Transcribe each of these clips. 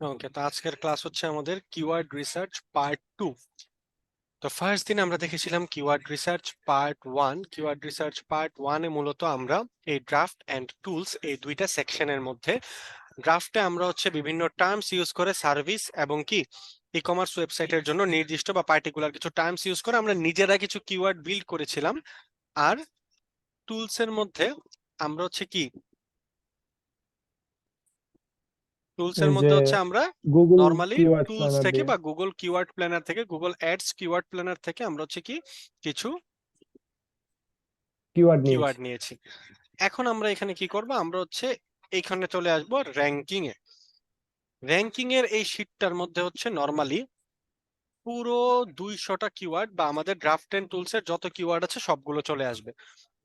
ওকে, তো আজকের ক্লাস হচ্ছে আমাদের কিওয়ার্ড রিসার্চ পার্ট 2। তো ফার্স্ট দিন আমরা দেখেছিলাম keyword research part 1। Keyword research part 1 এ মূলত আমরা এই ড্রাফট এন্ড টুলস এই দুইটা সেকশনের মধ্যে ড্রাফটে আমরা হচ্ছে বিভিন্ন টার্মস ইউজ করে সার্ভিস এবং কি ই কমার্স ওয়েবসাইটের জন্য নির্দিষ্ট বা পার্টিকুলার কিছু টার্মস ইউজ করে আমরা নিজেরা কিছু কিওয়ার্ড বিল্ড করেছিলাম। আর টুলস এর মধ্যে আমরা হচ্ছে কি টুলস এর এই যে মধ্যে হচ্ছে আমরা Google normally keyword tools planner থেকে দিয়ে বা গুগল কিওয়ার্ড প্ল্যানার থেকে গুগল অ্যাডস কিওয়ার্ড প্ল্যানার থেকে আমরা হচ্ছে কি কিছু কিওয়ার্ড নিয়েছি। কিওয়ার্ড নিয়েছি। এখন আমরা এখানে কি করব, আমরা হচ্ছে এইখানে চলে আসব র্যাঙ্কিং এ। র্যাঙ্কিং এর এই শীটটার মধ্যে হচ্ছে নরমালি পুরো 200টা কিওয়ার্ড বা আমাদের ড্রাফট এন্ড টুলস এর যত কিওয়ার্ড আছে সবগুলো চলে আসবে।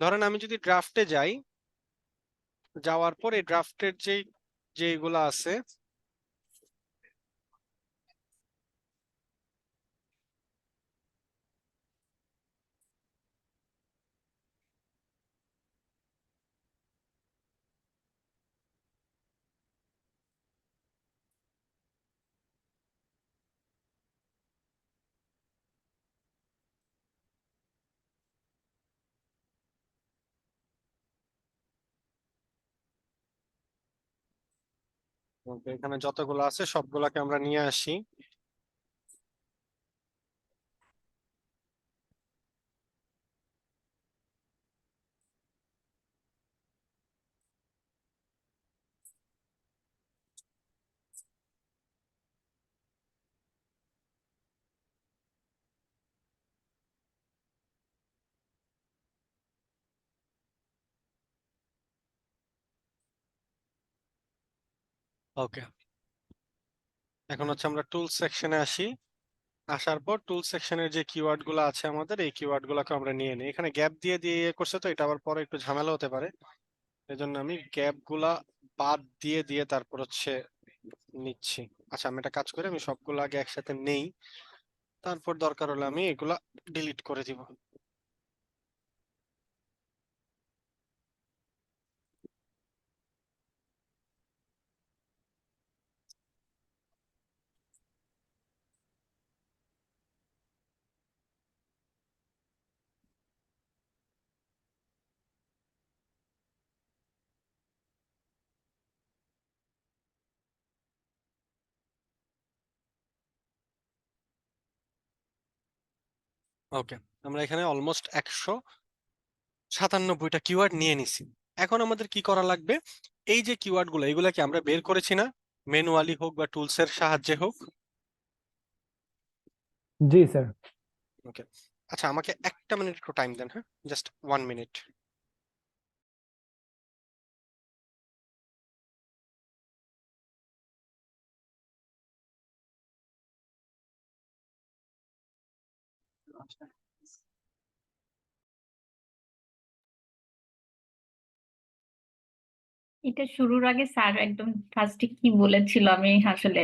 ধরেন আমি যদি ড্রাফটে যাই, যাওয়ার পর এই ড্রাফটের যেগুলো আছে এখানে যতগুলো আছে সবগুলাকে আমরা নিয়ে আসি। ওকে, এখন হচ্ছে আমরা টুলস সেকশনে আসি। আসার পর টুল সেকশনের যে কিওয়ার্ড গুলো আছে আমাদের এই কিওয়ার্ড গুলাকে আমরা নিয়ে নিই। এখানে গ্যাপ দিয়ে দিয়ে ইয়ে করছে, তো এটা আবার পরে একটু ঝামেলা হতে পারে। এজন্য আমি গ্যাপ গুলা বাদ দিয়ে দিয়ে তারপর হচ্ছে নিচ্ছি। আচ্ছা, আমি একটা কাজ করি, আমি সবগুলো আগে একসাথে নেই, তারপর দরকার হলে আমি এগুলা ডিলিট করে দিব। ওকে, আমরা এখানে অলমোস্ট 197টা কিওয়ার্ড নিয়ে নিছি। এখন আমাদের কি করা লাগবে, এই যে কিওয়ার্ড গুলো এগুলা কি আমরা বের করেছি না, ম্যানুয়ালি হোক বা টুলস এর সাহায্যে হোক? জি স্যার। ওকে, আচ্ছা আমাকে একটা মিনিট একটু টাইম দেন, হ্যাঁ, জাস্ট 1 মিনিট। এটা শুরুর আগে স্যার একদম ফার্স্টে কি বলেছিল আমি আসলে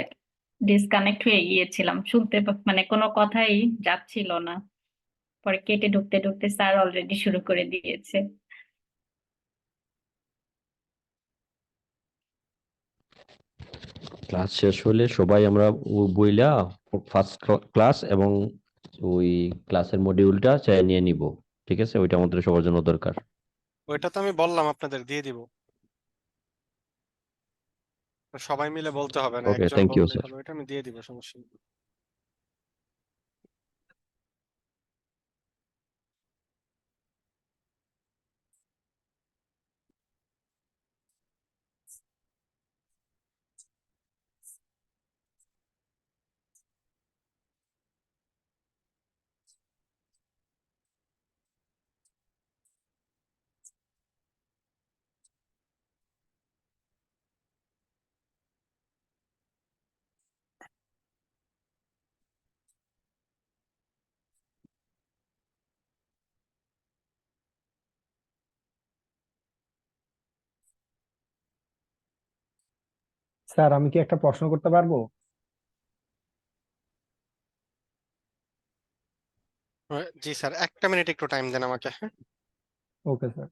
ডিসকানেক্ট হয়ে গিয়েছিলাম, মানে কোনো কথাই যাচ্ছিল না। পরে কেটে ঢুকতে ঢুকতে স্যার অলরেডি শুরু করে দিয়েছে। ক্লাস শেষ হলে সবাই আমরা বইলা ফার্স্ট ক্লাস এবং ওই ক্লাসের মডিউলটা চাই নিয়ে নিব। ঠিক আছে, ওইটা আমাদের সবার জন্য দরকার। ওইটা তো আমি বললাম আপনাদের দিয়ে দিব, সবাই মিলে বলতে হবে না, ওকে, একজন থ্যাংক ইউ বললেই স্যার। হবে, এটা আমি দিয়ে দিব, সমস্যা নেই। স্যার আমি কি একটা প্রশ্ন করতে পারবো? জি স্যার, একটা মিনিট একটু টাইম দেন আমাকে, হ্যাঁ। Okay sir.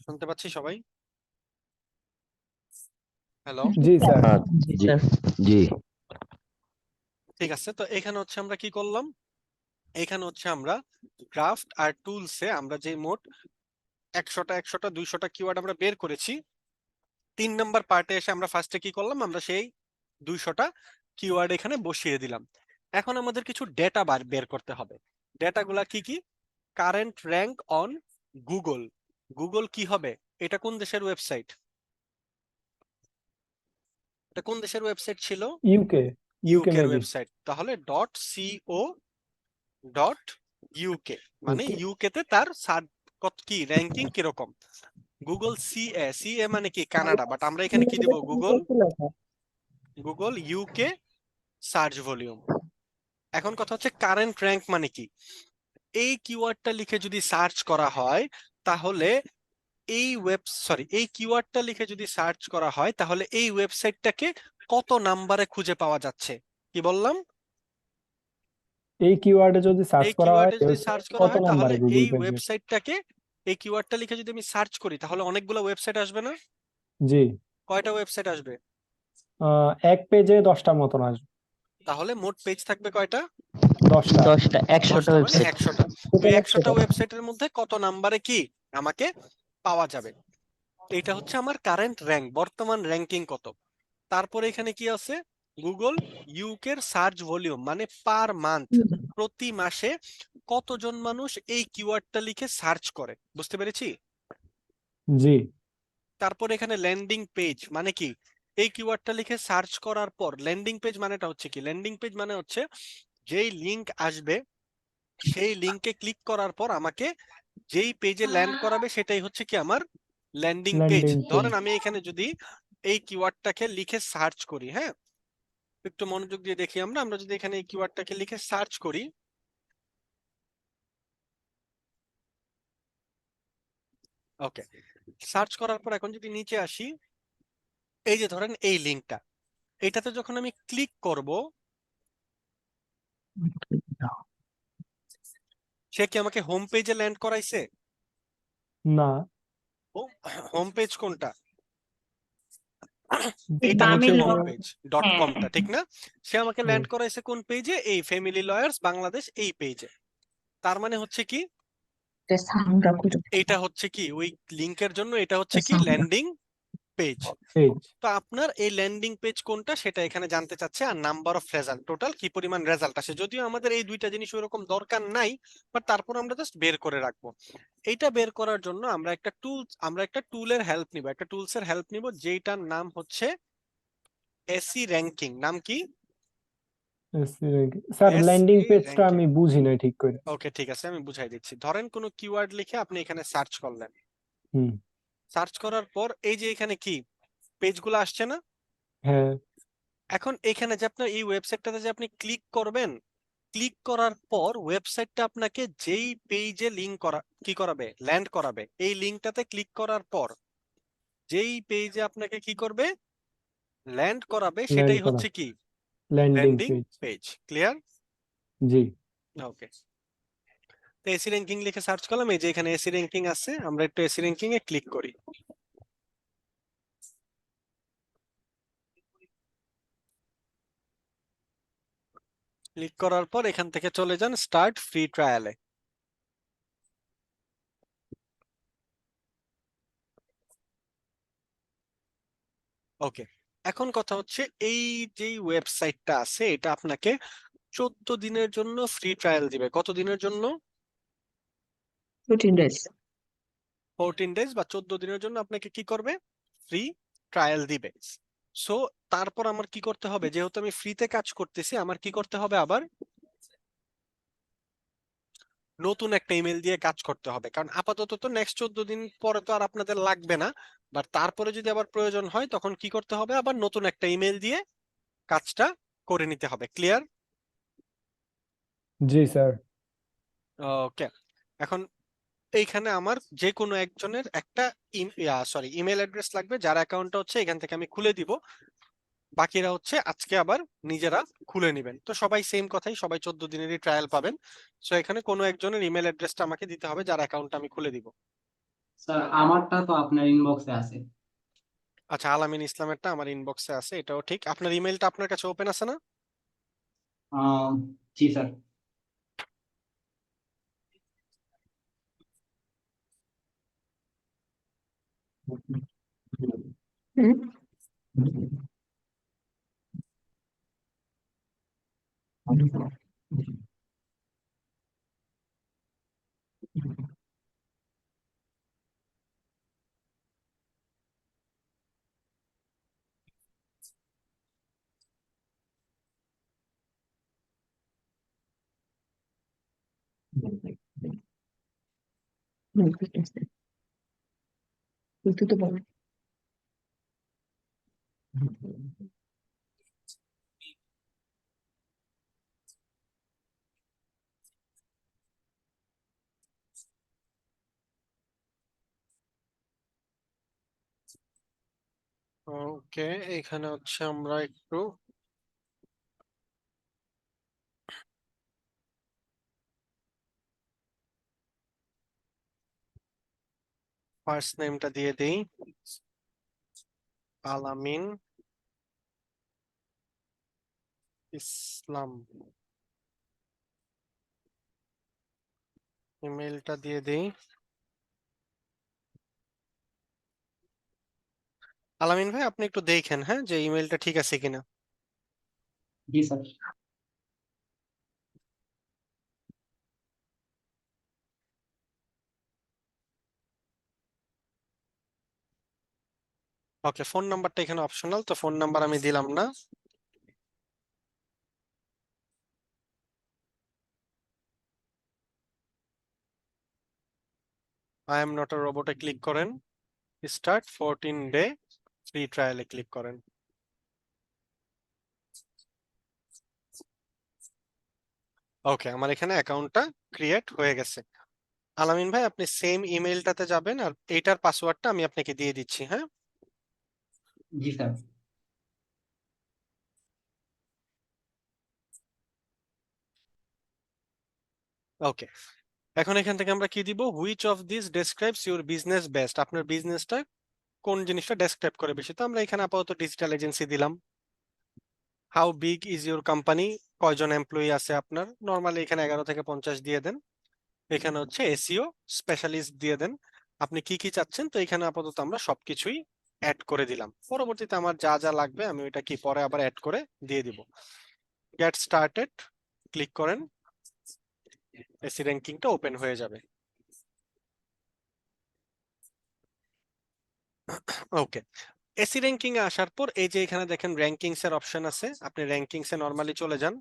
শুনতে পাচ্ছি সবাই? হ্যালো, জি স্যার। হ্যাঁ, জি জি স্যার। জি ঠিক আছে। তো এখানে হচ্ছে আমরা কি করলাম, এখানে হচ্ছে আমরা ক্রাফট আর টুলসে আমরা যে মোট 100টা 200টা কিওয়ার্ড আমরা বের করেছি, 3 নাম্বার পার্টে এসে আমরা ফার্স্টে কি করলাম, আমরা সেই 200টা কিওয়ার্ড এখানে বসিয়ে দিলাম। এখন আমাদের কিছু ডেটা বের করতে হবে। ডেটাগুলা কি কি? Current rank on Google. Google কি হবে? এটা কোন দেশের ওয়েবসাইট? এটা কোন দেশের ওয়েবসাইট ছিল? ইউকে ইউকে এর মেবি। ওয়েবসাইট। তাহলে .co.uk, মানে UK ইউকে তে তার কত কি র্যাঙ্কিং কিরকম। গুগল সিএ মানে কি কানাডা, বাট আমরা এখানে কি দিব? Google UK search volume. এখন কথা হচ্ছে কারেন্ট র্যাঙ্ক মানে কি? এই কিওয়ার্ডটা লিখে যদি সার্চ করা হয় তাহলে এই কিওয়ার্ডটা লিখে যদি সার্চ করা হয় তাহলে এই ওয়েবসাইটটাকে কত নাম্বারে খুঁজে পাওয়া যাচ্ছে? কি বললাম? এই কিওয়ার্ডে যদি সার্চ এই করা হয় কিওয়ার্ডে যদি সার্চ করা কত হয় তাহলে নাম্বারে গুগল এই পেজে? ওয়েবসাইটটাকে, এই কিওয়ার্ডটা লিখে যদি আমি সার্চ করি তাহলে অনেকগুলো ওয়েবসাইট আসবে না? জি। কয়টা ওয়েবসাইট আসবে? এক পেজে 10টা মতন আসবে। তাহলে মোট পেজ থাকবে কয়টা? 10টা। 10টা 100টা 10টা মানে ওয়েবসাইট। 100টা। তো 100টা ওয়েবসাইটের মধ্যে কত নাম্বারে কি আমাকে পাওয়া যাবে? এটা হচ্ছে আমার কারেন্ট র্যাঙ্ক, বর্তমান র্যাঙ্কিং কত। তারপরে এখানে কি আছে? গুগল ইউকের সার্চ ভলিউম, মানে পার মান্থ, প্রতি মাসে কতজন মানুষ এই কিওয়ার্ডটা লিখে সার্চ করে। বুঝতে পেরেছি? জি। তারপর এখানে ল্যান্ডিং পেজ মানে কি? এই কিওয়ার্ডটা লিখে সার্চ করার পর ল্যান্ডিং পেজ মানেটা হচ্ছে কি? ল্যান্ডিং পেজ মানে হচ্ছে যেই লিংক আসবে সেই লিংকে ক্লিক করার পর আমাকে যেই পেজে ল্যান্ড করাবে সেটাই হচ্ছে কি আমার ল্যান্ডিং পেজ। ল্যান্ডিং ধরেন পেজ। আমি এখানে যদি এই কিওয়ার্ডটাকে লিখে সার্চ করি, হ্যাঁ, একটু মনোযোগ দিয়ে দেখি আমরা যদি এখানে এই কিওয়ার্ডটাকে লিখে সার্চ করি, ওকে, সার্চ করার পর এখন যদি নিচে আসি, এই যে ধরেন এই লিংকটা, এটাতে যখন আমি ক্লিক করব সে কি আমাকে হোম পেজে ল্যান্ড করাইছে? না। হোম পেজ কোনটা? এই এটা বামে হচ্ছে নিচে হোম যে- পেজ .com টা, ঠিক না? সে আমাকে হুম। ল্যান্ড করাইছে কোন পেজে? এই ফ্যামিলি লয়ার্স বাংলাদেশ এই পেজে। তার মানে হচ্ছে কি, এটা হচ্ছে কি ওই লিংকের জন্য এটা হচ্ছে কি ল্যান্ডিং পেজ। পেজ। তো আপনার এই ল্যান্ডিং পেজ কোনটা সেটা এখানে জানতে চাচ্ছে, আর নাম্বার অফ রেজাল্ট, টোটাল কি পরিমাণ রেজাল্ট আসে। যদিও আমাদের এই দুইটা জিনিস ওরকম দরকার নাই, বাট তারপর আমরা জাস্ট বের করে রাখবো। এইটা বের করার জন্য আমরা একটা টুলের হেল্প নিব, একটা টুলসের হেল্প নিব যেটার নাম হচ্ছে এসি র্যাঙ্কিং। নাম কি? স্যার ল্যান্ডিং এসি পেজটা র্যাঙ্কিং। আমি বুঝি না ঠিক করে। ওকে, ঠিক আছে, আমি বুঝাই দিচ্ছি। ধরেন কোনো কিওয়ার্ড লিখে আপনি এখানে সার্চ করলেন, হুম। সার্চ করার পর এই যে এখানে কি পেজগুলো আসছে না? হ্যাঁ। এখন এখানে যে আপনার এই ওয়েবসাইটটাতে যে আপনি ক্লিক করবেন, ক্লিক করার পর ওয়েবসাইটটা আপনাকে যেই পেজে লিংক কি করাবে, ল্যান্ড করাবে, এই লিংকটাতে ক্লিক করার পর যেই পেজে আপনাকে কি করবে, ল্যান্ড করাবে, ল্যান্ড সেটাই করা হচ্ছে কি landing landing page. Page. Clear? জি। ওকে, তো এসি র্যাঙ্কিং লিখে সার্চ করলাম, এই যে এখানে এসি র্যাঙ্কিং আছে, আমরা একটু এসি র্যাঙ্কিং এ ক্লিক করি। ক্লিক করার পর এখান থেকে চলে যান স্টার্ট ফ্রি ট্রায়ালে। ওকে, এখন কথা হচ্ছে এই যে ওয়েবসাইটটা আছে এটা আপনাকে 14 দিনের জন্য ফ্রি ট্রায়াল দিবে। কত দিনের জন্য? 14 days। 14 ডেজ বা 14 দিনের জন্য আপনাকে কি করবে, ফ্রি ট্রায়াল দিবে। সো তারপর আমার কি করতে হবে, যেহেতু আমি ফ্রিতে কাজ করতেছি, আমার কি করতে হবে, আবার নতুন একটা ইমেল দিয়ে কাজ করতে হবে। কারণ আপাতত তো নেক্সট 14 দিন পরে তো আর আপনাদের লাগবে না, বাট তারপরে যদি আবার প্রয়োজন হয় তখন কি করতে হবে, আবার নতুন একটা ইমেল দিয়ে কাজটা করে নিতে হবে। ক্লিয়ার? জি স্যার। ওকে, এখন এইখানে আমার যে কোনো একজনের একটা ইমেল অ্যাড্রেস লাগবে, যার অ্যাকাউন্টটা হচ্ছে এখান থেকে আমি খুলে দিব, বাকিরা হচ্ছে আজকে আবার নিজেরা খুলে নেবেন। তো সবাই সেম কথাই, সবাই 14 দিনেরই ট্রায়াল পাবেন। সো এখানে কোনো একজনের ইমেল অ্যাড্রেসটা আমাকে দিতে হবে যার অ্যাকাউন্ট আমি খুলে দিব। স্যার আমারটা তো আপনার ইনবক্সে আছে। আচ্ছা, আলামিন ইসলামেরটা আমার ইনবক্সে আছে, এটাও ঠিক। আপনার ইমেলটা আপনার কাছে ওপেন আছে না? জি স্যার। ওকে, এখানে হচ্ছে আমরা একটু ফার্স্ট নেমটা দিয়ে দেই, আলামিন ইসলাম। ইমেলটা দিয়ে দেই। আলামিন ভাই, আপনি একটু দেখেন হ্যাঁ, যে ইমেলটা ঠিক আছে কিনা। জি স্যার। ওকে, ফোন নাম্বারটা এখানে অপশনাল, তো ফোন নাম্বার আমি দিলাম না। আই এম নট আ রোবটে ক্লিক করেন, স্টার্ট 14 ডে ফ্রি ট্রায়ালে ক্লিক করেন। ওকে, আমার এখানে অ্যাকাউন্টটা ক্রিয়েট হয়ে গেছে। আলামিন ভাই, আপনি সেম ইমেলটাতে যাবেন, আর এইটার পাসওয়ার্ডটা আমি আপনাকে দিয়ে দিচ্ছি, হ্যাঁ? জি স্যার। ওকে, এখন এখান থেকে আমরা কি দিব, which of this describes your business best, আপনার বিজনেসটা কোন জিনিসটা ডেসক্রাইব করে বেশি। তো আমরা এখানে আপাতত ডিজিটাল এজেন্সি দিলাম। How big is your company, কয়জন এমপ্লয়ি আছে আপনার, নরমালি এখানে 11 থেকে 50 দিয়ে দেন। এখানে হচ্ছে এসইও স্পেশালিস্ট দিয়ে দেন। আপনি কি কি চাচ্ছেন, তো এখানে আপাতত আমরা সবকিছুই অ্যাড করে দিলাম। পরবর্তীতে আমার যা যা লাগবে আমি ওইটা কি পরে আবার অ্যাড করে দিয়ে দিব। গেট স্টার্টেড ক্লিক করেন, এসি র্যাঙ্কিংটা ওপেন হয়ে যাবে। ওকে, এসি র্যাঙ্কিং এ আসার পর এই যে এখানে দেখেন র্যাঙ্কিংস এর অপশন আছে, আপনি র্যাঙ্কিংস এ নরমালি চলে যান।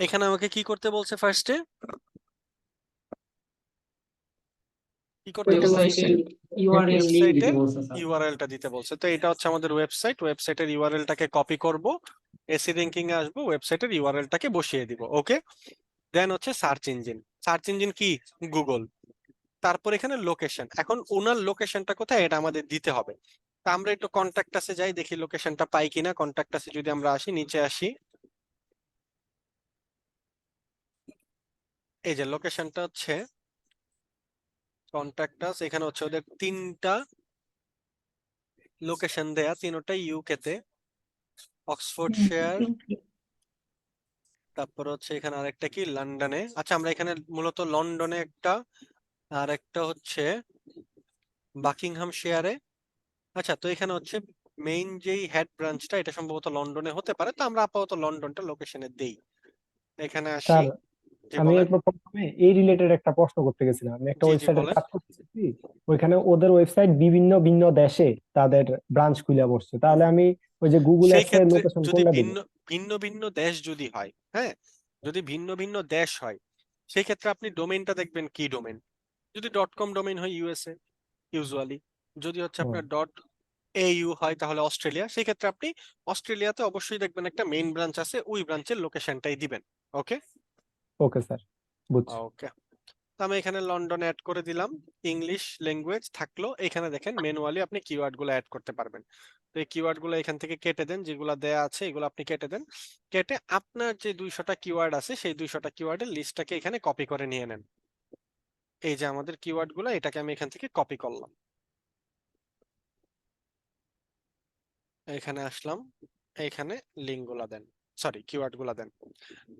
এখানে আমাকে কি করতে বলছে ফার্স্টে, কি করতে বলছে? ওয়েবসাইটের ইউআরএল লিংক দিতে ওয়েবসাইটের বলছে স্যার। ইউআরএলটা দিতে বলছে। তো এটা হচ্ছে আমাদের ওয়েবসাইট, ওয়েবসাইটের ইউআরএলটাকে কপি করব, এসি র্যাঙ্কিং এ আসবো, ওয়েবসাইটের ইউআরএলটাকে বসিয়ে দিব। ওকে, দেন হচ্ছে সার্চ ইঞ্জিন। সার্চ ইঞ্জিন কি? গুগল। তারপর এখানে লোকেশন, এখন ওনার লোকেশনটা কোথায় এটা আমাদের দিতে হবে। তা আমরা একটু কন্ট্যাক্ট আসে যাই, দেখি লোকেশনটা পাই কিনা। কন্ট্যাক্ট আসে যদি আমরা আসি, নিচে আসি, এই যে লোকেশনটা হচ্ছে কন্ট্যাক্ট আস, এখানে হচ্ছে ওদের 3টা লোকেশন দেয়া, তিনটাই ইউকে তে, অক্সফোর্ডশায়ার, তারপর হচ্ছে এখানে আরেকটা কি লন্ডনে। আচ্ছা, আমরা এখানে মূলত লন্ডনে একটা, আর একটা হচ্ছে বাকিংহামশায়ারে। আচ্ছা, তো এখানে হচ্ছে মেইন যেই হেড ব্রাঞ্চটা, এটা সম্ভবত লন্ডনে হতে পারে, তো আমরা আপাতত লন্ডনটা লোকেশনে দেই। এখানে আসি, স্যার, যে আমি বলেন। একবার প্রথমে এই রিলেটেড একটা প্রশ্ন করতে গেছিলাম। আমি একটা জি জি ওয়েবসাইটে বলেন। কাজ করতেছি, ওইখানে ওদের ওয়েবসাইট বিভিন্ন ভিন্ন দেশে তাদের ব্রাঞ্চ খুলে বসছে। তাহলে আমি ওই যে গুগল সেই অ্যাপস এর ক্ষেত্রে লোকেশন যদি কোনটা দিব? ভিন্ন ভিন্ন ভিন্ন দেশ যদি হয়, হ্যাঁ, যদি ভিন্ন ভিন্ন দেশ হয়, সেই ক্ষেত্রে আপনি ডোমেইনটা দেখবেন কি ডোমেইন। যদি ডট কম ডোমেইন হয় ইউএসএ ইউজুয়ালি, যদি হচ্ছে ও, আপনার ডট এইউ হয় তাহলে অস্ট্রেলিয়া। সেই ক্ষেত্রে আপনি অস্ট্রেলিয়াতে অবশ্যই দেখবেন একটা মেইন ব্রাঞ্চ আছে, ওই ব্রাঞ্চের লোকেশনটাই দিবেন। ওকে ওকে স্যার, বুঝছি। ওকে, তো আমি এখানে লন্ডন অ্যাড করে দিলাম। ইংলিশ ল্যাঙ্গুয়েজ থাকলো। এখানে দেখেন ম্যানুয়ালি আপনি কিওয়ার্ড গুলো অ্যাড করতে পারবেন। তো এই কিওয়ার্ড গুলো এখান থেকে কেটে দেন, যেগুলো দেয়া আছে এগুলো আপনি কেটে দেন। কেটে আপনার যে 200টা কিওয়ার্ড আছে সেই 200টা কিওয়ার্ডের লিস্টটাকে এখানে কপি করে নিয়ে নেন। এই যে আমাদের কিওয়ার্ড গুলো, এটাকে আমি এখান থেকে কপি করলাম, এখানে আসলাম, এইখানে লিঙ্ক গুলা দেন, সরি কিওয়ার্ড গুলা দেন।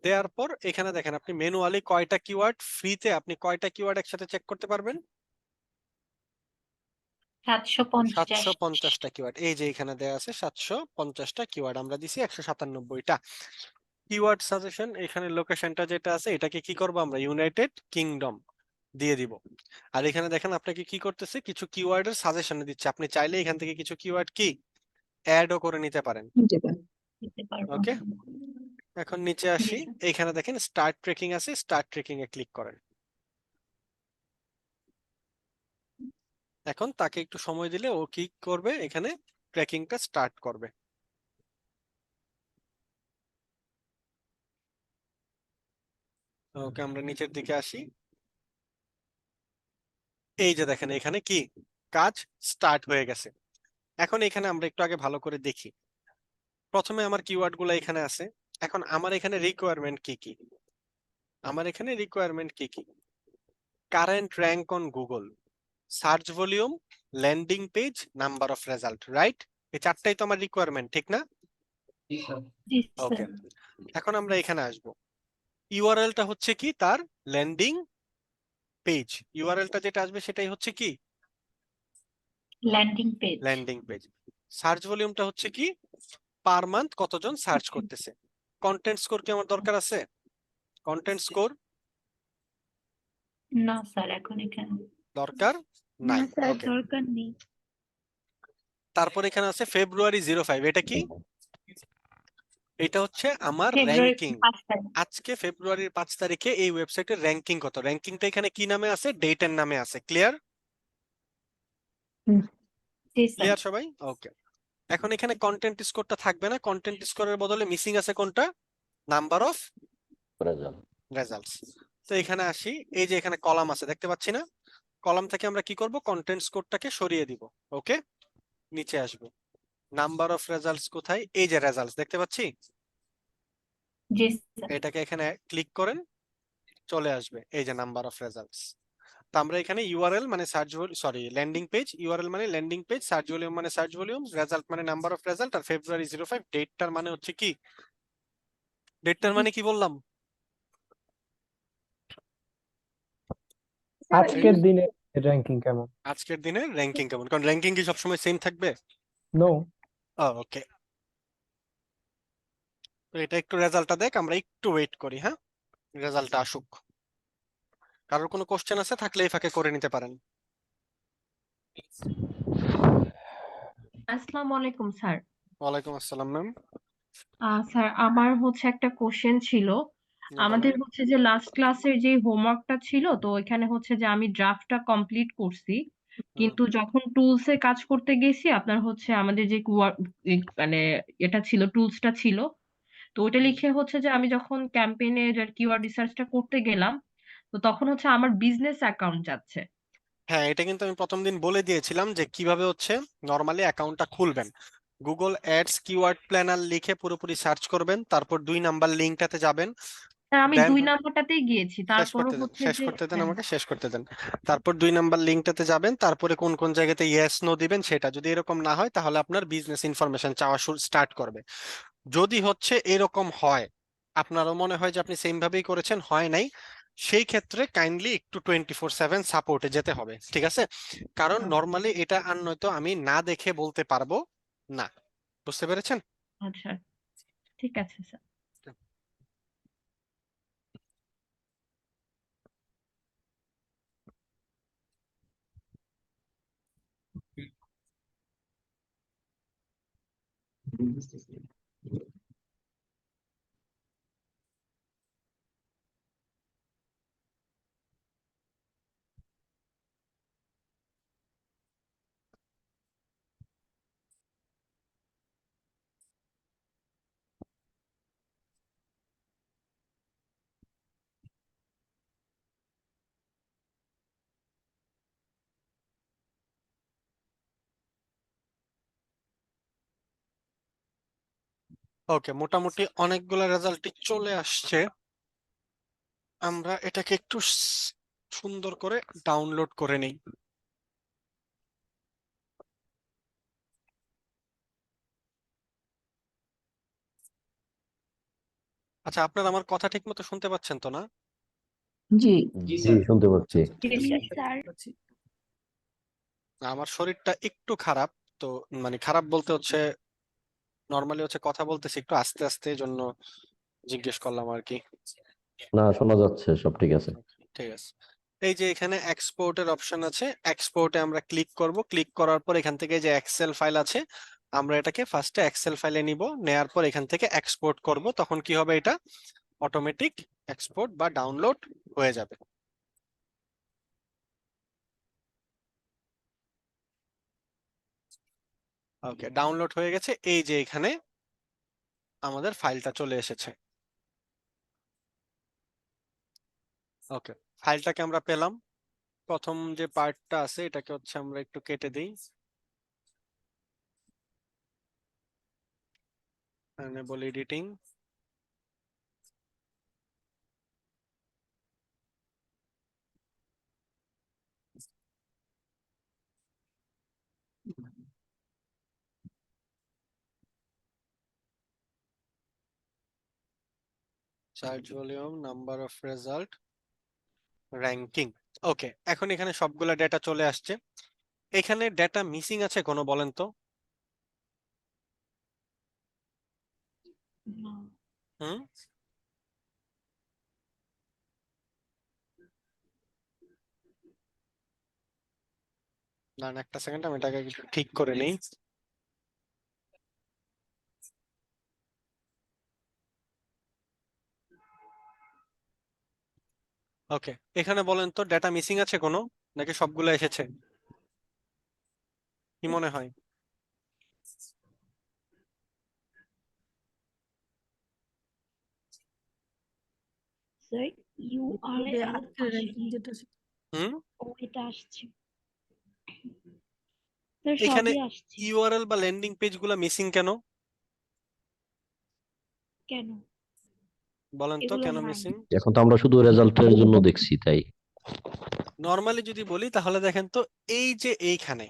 দেওয়ার পর এখানে দেখেন আপনি ম্যানুয়ালি কয়টা কিওয়ার্ড ফ্রিতে, আপনি কয়টা কিওয়ার্ড একসাথে চেক করতে পারবেন? 750। 750টা কিওয়ার্ড। এই যে এখানে দেয়া আছে 750টা কিওয়ার্ড, আমরা দিছি 197টা। কিওয়ার্ড সাজেশন, এখানে লোকেশনটা যেটা আছে এটাকে কি করব আমরা, ইউনাইটেড কিংডম দিয়ে দিব। আর এখানে দেখেন আপনাকে কি করতেছে, কিছু কিওয়ার্ডের সাজেশন দিচ্ছে, আপনি চাইলে এখান থেকে কিছু কিওয়ার্ড কি অ্যাডও করে নিতে পারেন। দিতে পারবো। ওকে, এখন নিচে জি আসি, স্যার। এখানে দেখেন স্টার্ট ট্রেকিং আছে, স্টার্ট ট্রেকিং এ ক্লিক করেন। এখন তাকে একটু সময় দিলে ও কি করবে, এখানে ট্রেকিংটা স্টার্ট করবে। ওকে, আমরা নিচের দিকে আসি, এই যে দেখেন এখানে কি কাজ স্টার্ট হয়ে গেছে। এখন এখানে আমরা একটু আগে ভালো করে দেখি, প্রথমে আমার কিওয়ার্ড গুলো এখানে আছে। এখন আমার এখানে রিকোয়ারমেন্ট কি কি, আমার এখানে রিকোয়ারমেন্ট কি কি, current rank on Google, search volume, landing page, number of result, right? এই চারটাই তো আমার রিকোয়ারমেন্ট, ঠিক না? জি স্যার। জি ওকে, স্যার। এখন আমরা এখানে আসব, ইউআরএলটা হচ্ছে কি তার ল্যান্ডিং পেজ, ইউআরএলটা যেটা আসবে সেটাই হচ্ছে কি landing page. Landing page. Search ভলিউমটা হচ্ছে কি পার মান্থ কতজন সার্চ করতেছে। কন্টেন্ট স্কোর কি আমার দরকার আছে? কন্টেন্ট স্কোর না স্যার, এখন এখানে দরকার না নাই। স্যার, ওকে, দরকার নেই। তারপর এখানে আছে ফেব্রুয়ারি 05, এটা কি, এটা হচ্ছে আমার ফেব্রুয়ারি র্যাঙ্কিং। 5 তারিখ। আজকে ফেব্রুয়ারির 5 তারিখে এই ওয়েবসাইটের র্যাঙ্কিং কত, র্যাঙ্কিংটা এখানে কি নামে আছে, ডেটের নামে আছে। ক্লিয়ার? জি স্যার। ক্লিয়ার সবাই? ওকে, এখন এখানে কন্টেন্ট স্কোরটা থাকবে না, কন্টেন্ট স্কোরের বদলে মিসিং আছে কোনটা, নাম্বার অফ রেজাল্ট। রেজাল্টস। তো এখানে আসি, এই যে এখানে কলাম আছে দেখতে পাচ্ছি না, কলাম থেকে আমরা কি করব, কন্টেন্ট স্কোরটাকে সরিয়ে দিব। ওকে, নিচে আসবো, নাম্বার অফ রেজাল্টস কোথায়, এই যে রেজাল্টস দেখতে পাচ্ছি, জি স্যার। এটাকে এখানে ক্লিক করেন, চলে আসবে এই যে নাম্বার অফ রেজাল্টস। তো আমরা এখানে ইউআরএল মানে search sorry landing page, URL মানে ল্যান্ডিং পেজ, সার্চ ভলিউম মানে সার্চ ভলিউম, রেজাল্ট মানে নাম্বার অফ রেজাল্ট, আর ফেব্রুয়ারি 05 ডেটটার মানে হচ্ছে কি, ডেটটার মানে কি বললাম, আজকের দিনে র্যাঙ্কিং কেমন? আজকের দিনের র্যাঙ্কিং কেমন, কারণ র্যাঙ্কিং কি সবসময় সেম থাকবে? নো। ওকে, তো এটা একটু রেজাল্টটা দেখ, আমরা একটু ওয়েট করি, হ্যাঁ রেজাল্টটা আসুক। কারোর কোনো কোশ্চেন আছে থাকলে এই ফাঁকে করে নিতে পারেন। আসসালামু আলাইকুম স্যার। ওয়ালাইকুম আসসালাম ম্যাম। স্যার আমার হচ্ছে একটা কোশ্চেন ছিল। আমাদের হচ্ছে যে লাস্ট ক্লাসের যে হোমওয়ার্কটা ছিল, তো এখানে হচ্ছে যে আমি ড্রাফটটা কমপ্লিট করছি, কিন্তু যখন টুলসে কাজ করতে গেছি আপনার হচ্ছে আমাদের যে মানে এটা ছিল, টুলসটা ছিল, তো ওটা লিখে হচ্ছে যে আমি যখন ক্যাম্পেইনে কিওয়ার্ড রিসার্চটা করতে গেলাম, তো তখন হচ্ছে আমার বিজনেস অ্যাকাউন্ট যাচ্ছে। হ্যাঁ, এটা কিন্তু আমি প্রথম দিন বলে দিয়েছিলাম যে কিভাবে হচ্ছে নরমালি অ্যাকাউন্টটা খুলবেন। গুগল অ্যাডস কিওয়ার্ড প্ল্যানার লিখে পুরোপুরি সার্চ করবেন, তারপর 2 নাম্বার লিঙ্কটাতে যাবেন, হ্যাঁ, আমি দেন 2 নাম্বারটাতেই গিয়েছি, শেষ তারপরও করতে দেন, হচ্ছে শেষ যে করতে দেন, হ্যাঁ। আমাকে শেষ করতে দেন। তারপর 2 নাম্বার লিঙ্কটাতে যাবেন, তারপরে কোন কোন জায়গাতে ইয়েস নো দিবেন সেটা, যদি এরকম না হয় তাহলে আপনার বিজনেস ইনফরমেশন চাওয়া স্টার্ট করবে। যদি হচ্ছে এরকম হয়, আপনারও মনে হয় যে আপনি সেম ভাবেই করেছেন, হয় নাই, সেই ক্ষেত্রে কাইন্ডলি একটু 24/7 সাপোর্টে যেতে হবে, ঠিক আছে? কারণ নর্মালি এটা আর নয়তো আমি না দেখে বলতে পারবো না। বুঝতে পেরেছেন? আচ্ছা, ঠিক আছে স্যার। ওকে, মোটামুটি অনেকগুলো রেজাল্টই চলে আসছে। আমরা এটাকে একটু সুন্দর করে ডাউনলোড করে নেই। আচ্ছা, আপনারা আমার কথা ঠিক মতো শুনতে পাচ্ছেন তো না? জি জি জি স্যার। শুনতে পাচ্ছি। স্যার আমার শরীরটা একটু খারাপ, তো মানে খারাপ বলতে হচ্ছে নর্মালি হচ্ছে কথা বলতেছি একটু আস্তে আস্তে, এই জন্য জিজ্ঞেস করলাম আর কি। না, শোনা যাচ্ছে, সব ঠিক আছে। ঠিক আছে। এই যে এখানে এক্সপোর্টের অপশন আছে, এক্সপোর্টে আমরা ক্লিক করব। ক্লিক করার পর এখান থেকে যে এক্সেল ফাইল আছে, আমরা এটাকে ফার্স্টে এক্সেল ফাইলে নিব, নেয়ার পর এখান থেকে এক্সপোর্ট করব। তখন কি হবে, এটা অটোমেটিক এক্সপোর্ট বা ডাউনলোড হয়ে যাবে। ওকে, ডাউনলোড হয়ে গেছে। এই যে এখানে আমাদের ফাইলটা চলে এসেছে। ওকে, ফাইলটাকে আমরা পেলাম। প্রথম যে পার্টটা আছে এটাকে হচ্ছে আমরা একটু কেটে দিই। Enable editing. Search volume, number of result, ranking. Okay, এখন এখানে সবগুলা ডেটা চলে আসছে। এখানে ডেটা মিসিং আছে কোনো, বলেন তো? হুম, না একটা সেকেন্ড, আমি এটাকে একটু ঠিক করে নিই। ওকে, এখানে বলেন তো ডেটা মিসিং আছে কোনো, নাকি সবগুলো এসেছে? কি মনে হয়? স্যার ইউআরএল র্যাঙ্কিং যেটা হুম, এটা আসছে স্যার, এখানে সবই আসছে ইউআরএল বা ল্যান্ডিং পেজ গুলা মিসিং কেন, কেন? বলেন তো এগুলো কেন নাই। মিসিং? এখন তো আমরা শুধু রেজাল্টের জন্য দেখছি, তাই। নর্মালি যদি বলি তাহলে দেখেন তো, এই যে এইখানে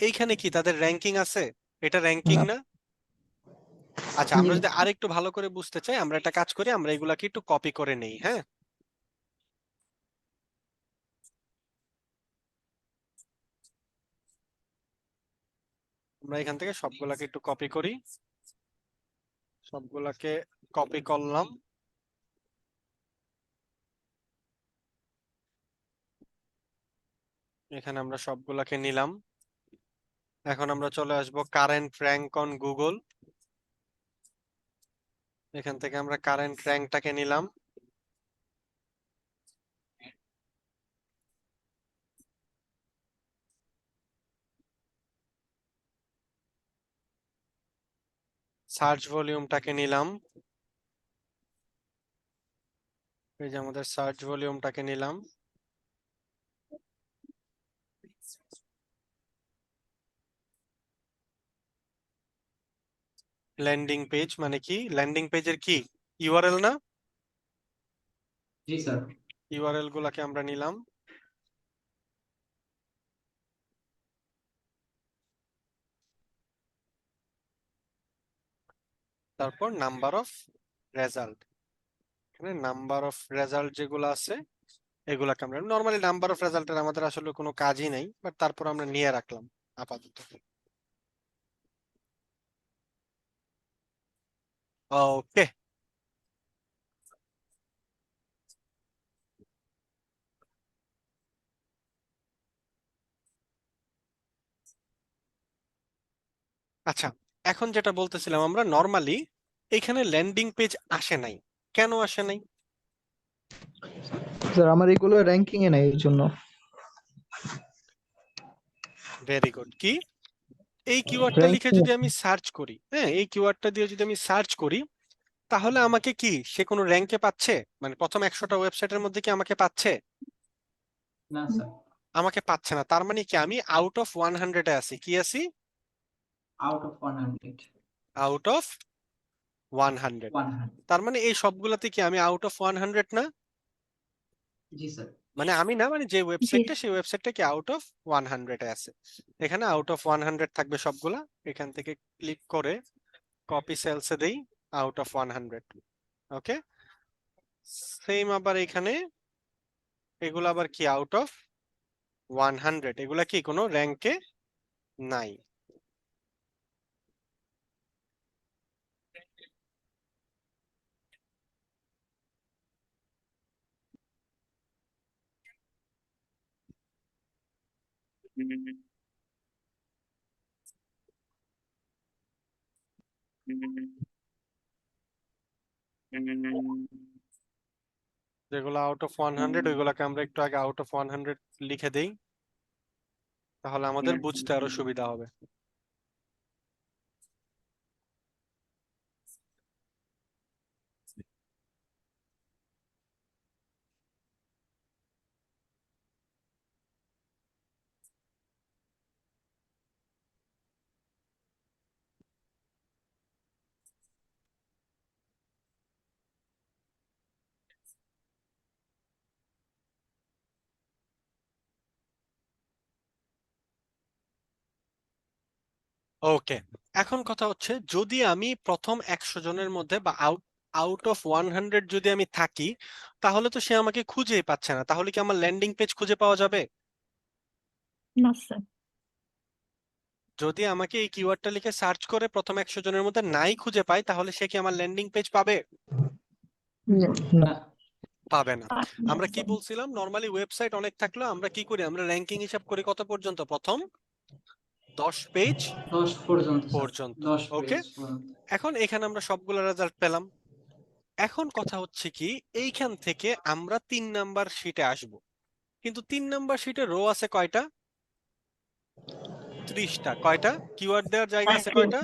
এইখানে কি তাদের র্যাঙ্কিং আছে? এটা র্যাঙ্কিং না। না? আচ্ছা, আমরা যদি আরেকটু ভালো করে বুঝতে চাই, আমরা একটা কাজ করি, আমরা এগুলাকে একটু কপি করে নেই। হ্যাঁ, আমরা এখান থেকে সবগুলাকে একটু কপি করি। সবগুলাকে কপি করলাম। এখানে আমরা সবগুলাকে নিলাম। এখন আমরা চলে আসব কারেন্ট র্যাঙ্ক অন গুগল। এখান থেকে আমরা কারেন্ট র্যাঙ্কটাকে নিলাম। সার্চ ভলিউমটাকে নিলাম। এই যে আমাদের সার্চ ভলিউমটাকে নিলাম। ল্যান্ডিং পেজ মানে কি? ল্যান্ডিং পেজের কি ইউআরএল না? জি স্যার। ইউআরএল গুলাকে আমরা নিলাম। তারপর নাম্বার অফ রেজাল্ট, এখানে নাম্বার অফ রেজাল্ট যেগুলো আছে এগুলাকে আমরা নর্মালি, নাম্বার অফ রেজাল্টের আমাদের আসলে কোনো কাজই নাই, বাট তারপর আমরা নিয়ে রাখলাম আপাতত। ওকে, আচ্ছা, এখন যেটা বলতেছিলাম, আমরা নর্মালি এখানে ল্যান্ডিং পেজ আসে নাই, কেন আসে নাই? স্যার আমার এগুলো র্যাঙ্কিং এ নাই, এই জন্য। Very good. কি এই কিওয়ার্ডটা লিখে র্যাঙ্কিং যদি আমি সার্চ করি, হ্যাঁ এই কিওয়ার্ডটা দিয়ে যদি আমি সার্চ করি, তাহলে আমাকে কি সে কোনো র্যাঙ্কে পাচ্ছে? মানে প্রথম 100টা ওয়েবসাইটের মধ্যে কি আমাকে পাচ্ছে? না স্যার। আমাকে পাচ্ছে না। তার মানে কি আমি আউট অফ 100 এ আছি? কি আছি? Out of 100। Out of 100। 100। তার মানে এই সবগুলাতে কি আমি আউট অফ 100 না? জি স্যার। মানে আমি না, মানে যে জি ওয়েবসাইটটা, সেই ওয়েবসাইটটা কি আউট অফ 100 এ আছে। এখানে আউট অফ 100 থাকবে সবগুলা। এখান থেকে ক্লিক করে কপি সেলসে দেই আউট অফ 100। ওকে, সেম আবার এখানে এগুলো আবার কি আউট অফ 100, এগুলা কি কোনো র্যাঙ্কে নাই। যেগুলো আউট অফ 100 ওইগুলাকে আমরা একটু আগে আউট অফ 100 লিখে দেই, তাহলে আমাদের বুঝতে আরো সুবিধা হবে। ওকে, এখন কথা হচ্ছে যদি আমি প্রথম 100 জনের মধ্যে বা আউট অফ 100 যদি আমি থাকি, তাহলে তো সে আমাকে খুঁজেই পাচ্ছে না। তাহলে কি আমার ল্যান্ডিং পেজ খুঁজে পাওয়া যাবে? না স্যার। যদি আমাকে এই কিওয়ার্ডটা লিখে সার্চ করে প্রথম 100 জনের মধ্যে নাই খুঁজে পাই, তাহলে সে কি আমার ল্যান্ডিং পেজ পাবে? না। পাবে না। না আমরা কি স্যার। বলছিলাম, নরমালি ওয়েবসাইট অনেক থাকলেও আমরা কি করি, আমরা র্যাঙ্কিং হিসাব করি কত পর্যন্ত? প্রথম 10 পেজ 10 পর্যন্ত স্যার। পর্যন্ত। 10 ওকে, পেজ পর্যন্ত। এখন এখানে আমরা সবগুলো রেজাল্ট পেলাম। এখন কথা হচ্ছে কি, এইখান থেকে আমরা 3 নাম্বার শিটে আসব, কিন্তু 3 নাম্বার শিটে রো আছে কয়টা? 30টা। কয়টা কিওয়ার্ড দেওয়ার জায়গা আছে? কয়টা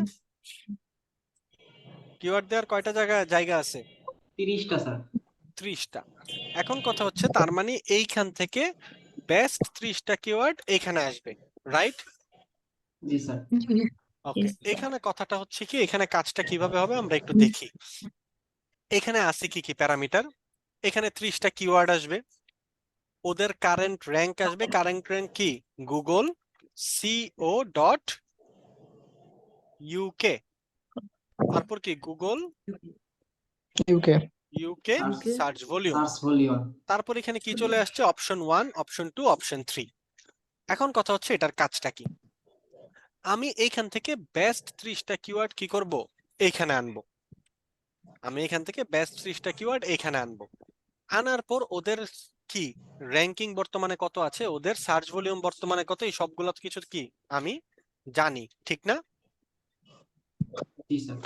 কিওয়ার্ড দেওয়ার কয়টা জায়গা আছে? 30টা স্যার। 30টা। এখন কথা হচ্ছে তার মানে এইখান থেকে বেস্ট 30টা কিওয়ার্ড এখানে আসবে, রাইট? জি স্যার। ওকে, Yes, sir. এখানে কথাটা হচ্ছে কি, এখানে কাজটা কিভাবে হবে আমরা একটু দেখি। এখানে আছে কি কি প্যারামিটার? এখানে 30টা কিওয়ার্ড আসবে, ওদের কারেন্ট র্যাঙ্ক আসবে। কারেন্ট র্যাঙ্ক কি? গুগল সিও ডট ইউকে, তারপর কি Google UK. UK search volume. Search volume. তারপর এখানে কি চলে আসছে? Option 1, option 2, option 3। এখন কথা হচ্ছে এটার কাজটা কি? আমি এইখান থেকে বেস্ট 30টা কিওয়ার্ড কি করব? এইখানে আনবো। আমি এখান থেকে বেস্ট 30টা কিওয়ার্ড এখানে আনবো। আনার পর ওদের কি র্যাঙ্কিং বর্তমানে কত আছে, ওদের সার্চ ভলিউম বর্তমানে কত, এই সবগুলো কিছু কি আমি জানি, ঠিক না? জি স্যার।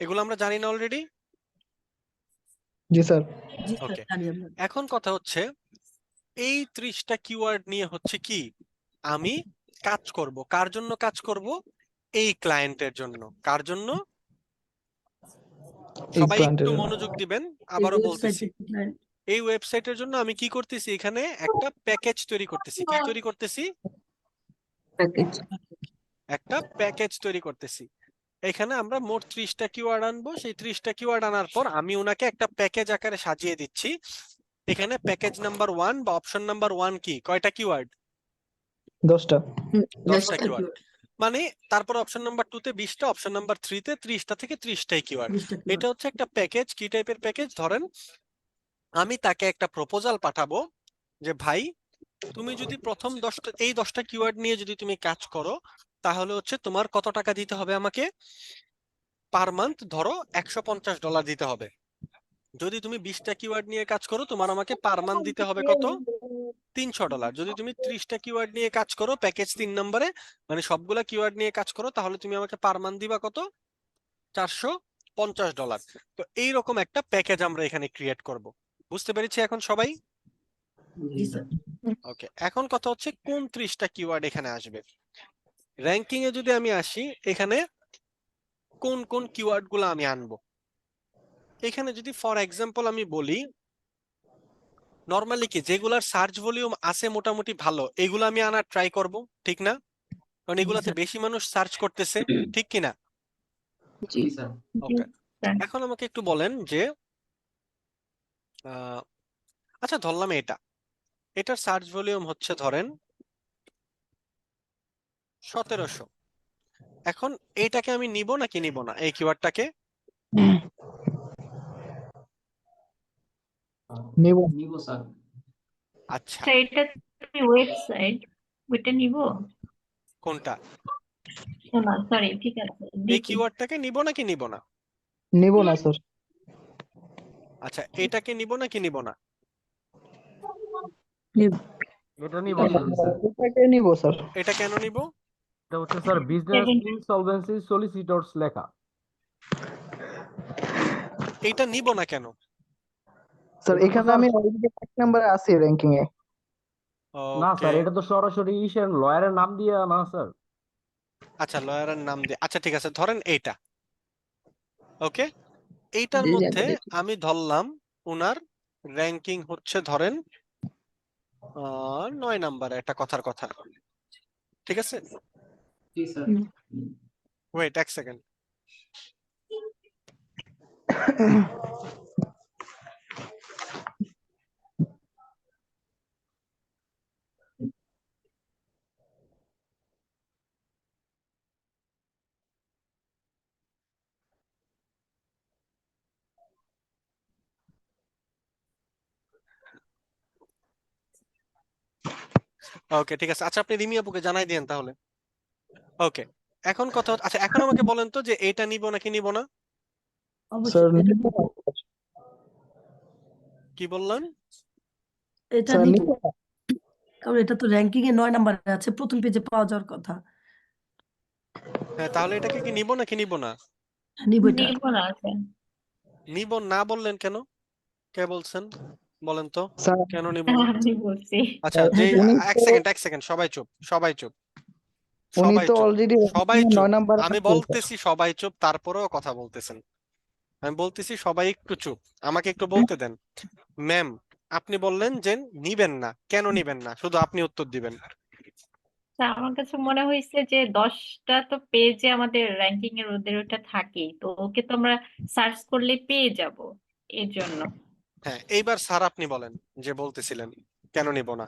এগুলো আমরা জানি না অলরেডি? জি স্যার। ওকে, এখন কথা হচ্ছে এই 30টা কিওয়ার্ড নিয়ে হচ্ছে কি আমি কাজ করব। কার জন্য কাজ করব? এই ক্লায়েন্টের জন্য। কার জন্য? এই সবাই ক্লায়েন্টের একটু জন্য। মনোযোগ দিবেন, আবারও বলতেছি। এই ওয়েবসাইটের জন্য আমি কি করতেছি, এখানে একটা প্যাকেজ তৈরি করতেছি। কি তৈরি করতেছি? একটা প্যাকেজ তৈরি করতেছি। এখানে আমরা মোট 30টা কিওয়ার্ড আনবো। সেই 30টা কিওয়ার্ড আনার পর আমি ওনাকে একটা প্যাকেজ আকারে সাজিয়ে দিচ্ছি। এখানে প্যাকেজ নাম্বার 1 বা অপশন নাম্বার 1 কি কয়টা কিওয়ার্ড? 10টা। 10টা কিওয়ার্ড। মানে তারপর অপশন নাম্বার 2 তে 20টা, অপশন নাম্বার 3 তে 30টা থেকে 30টাই কিওয়ার্ড। এটা হচ্ছে একটা প্যাকেজ। কি টাইপের প্যাকেজ? ধরেন আমি তাকে একটা প্রপোজাল পাঠাবো যে ভাই তুমি যদি প্রথম 10টা কিওয়ার্ড নিয়ে যদি তুমি কাজ করো, তাহলে হচ্ছে তোমার কত টাকা দিতে হবে আমাকে? পার মান্থ ধরো $150 দিতে হবে। যদি তুমি 20টা কিওয়ার্ড নিয়ে কাজ করো, তোমার আমাকে পার মান্থ দিতে হবে কত? $300। যদি তুমি 30টা কিওয়ার্ড নিয়ে কাজ করো প্যাকেজ 3 নম্বরে, মানে সবগুলা কিওয়ার্ড নিয়ে কাজ করো, তাহলে তুমি আমাকে পার মান্থ দিবা কত? $450। তো এইরকম একটা প্যাকেজ আমরা এখানে ক্রিয়েট করব। বুঝতে পেরেছি এখন সবাই? জি স্যার। ওকে, এখন কথা হচ্ছে কোন 30টা কিওয়ার্ড এখানে আসবে। র্যাঙ্কিং এ যদি আমি আসি, এখানে কোন কোন কিওয়ার্ড গুলো আমি আনবো। এখানে যদি ফর এক্সাম্পল আমি বলি, নরমালি কি যেগুলার সার্চ ভলিউম আছে মোটামুটি ভালো, এগুলো আমি আনার ট্রাই করব, ঠিক না? কারণ এগুলাতে বেশি মানুষ সার্চ করতেছে, ঠিক কিনা? জি স্যার জি ওকে, স্যার। এখন আমাকে একটু বলেন যে আচ্ছা ধরলাম এটার সার্চ ভলিউম হচ্ছে ধরেন 1700। এখন এইটাকে আমি নিব নাকি নিব না, এই কিওয়ার্ডটাকে? নিব। নিব স্যার। আচ্ছা, স্যার এটা ওয়েবসাইট, ওইটা নিব কোনটা? না সরি ঠিক আছে এই দেখি। কিওয়ার্ডটাকে নিব নাকি নিব না? নিব না স্যার। আচ্ছা, এটাকে নিব নাকি নিব না? এটা নিব এটা স্যার। নিব স্যার। এটাকে নিব স্যার। এটা কেন নিব? এটা হচ্ছে স্যার বিজনেস 70 ইনসলভেন্সি সলিসিটরস লেখা। এইটা নিব না কেন? স্যার এটা তো এখানে স্যার আমি অলরেডি 1 নম্বরে আছি র‍্যাঙ্কিং এ। না ওকে, স্যার, এটা তো সরাসরি ইসের লয়ারের নাম দিয়ে না স্যার। আচ্ছা লয়ারের নাম দিয়ে, আচ্ছা ঠিক আছে ধরেন এইটা। ওকে, এইটার মধ্যে আমি ধরলাম ওনার র্যাঙ্কিং হচ্ছে ধরেন 9 নাম্বার, একটা কথার কথা, ঠিক আছে? জি স্যার। ওয়েট এক সেকেন্ড। ওকে ঠিক আছে, আচ্ছা আপনি রিমি আপুকে জানাই দিয়েন তাহলে। ওকে, এখন কথা আচ্ছা এখন আমাকে বলেন তো যে এটা নিব নাকি নিব না? স্যার অবশ্যই এটা নিব না। কি বললেন? এটা স্যার নিব, নিব না। কারণ এটা তো র্যাঙ্কিং এ 9 নম্বরে আছে, প্রথম পেজে পাওয়া যাওয়ার কথা। হ্যাঁ, তাহলে এটাকে কি নিব নাকি নিব না? নিব এটা। নিব না স্যার। নিব না বললেন কেন? কে বলছেন বলেন তো, স্যার কেন নিব না? আমি বলছি। আচ্ছা যে উনি এক সেকেন্ড সবাই চুপ, সবাই চুপ, উনি সবাই তো চুপ, অলরেডি সবাই 9 চুপ। নম্বরে আমি আছেন স্যার। বলতেছি সবাই চুপ, তারপরেও কথা বলতেছেন। আমি বলতেছি সবাই একটু চুপ, আমাকে একটু বলতে দেন। ম্যাম, আপনি বললেন যে নিবেন না, কেন নিবেন না শুধু আপনি উত্তর দিবেন। স্যার আমার কাছে মনে হয়েছে যে 10টা তো পেজে আমাদের র্যাঙ্কিং এর ওদের ওটা থাকেই, তো ওকে তো আমরা সার্চ করলে পেয়ে যাব, এর জন্য। হ্যাঁ, এইবার স্যার আপনি বলেন যে বলতেছিলেন কেন নিব না।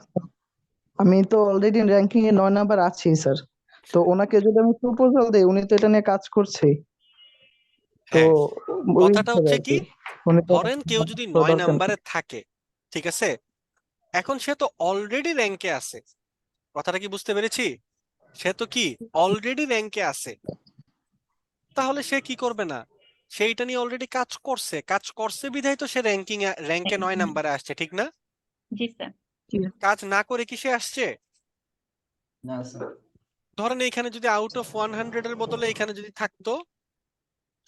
আমি তো অলরেডি র‍্যাঙ্কিং এ 9 নাম্বার আছি স্যার। তো ওনাকে যদি আমি প্রপোজাল দেই, উনি তো এটা নিয়ে কাজ করছে। তো হ্যাঁ, ওই কথাটা হিসাবে হচ্ছে আর কি, কি উনি তো ধরেন কেউ যদি তো 9 দরকার নেই। নাম্বারে থাকে, ঠিক আছে, এখন সে তো অলরেডি র্যাঙ্কে আছে। কথাটা কি বুঝতে পেরেছি? সে তো কি অলরেডি র্যাঙ্কে আছে, তাহলে সে কি করবে না, সেইটা নিয়ে অলরেডি কাজ করছে বিধায় তো সে র্যাঙ্কে 9 নাম্বারে আসছে, ঠিক না? জি স্যার। কাজ না করে কি সে আসছে? না স্যার। ধরেন এইখানে যদি আউট অফ 100 এর বদলে এখানে যদি থাকতো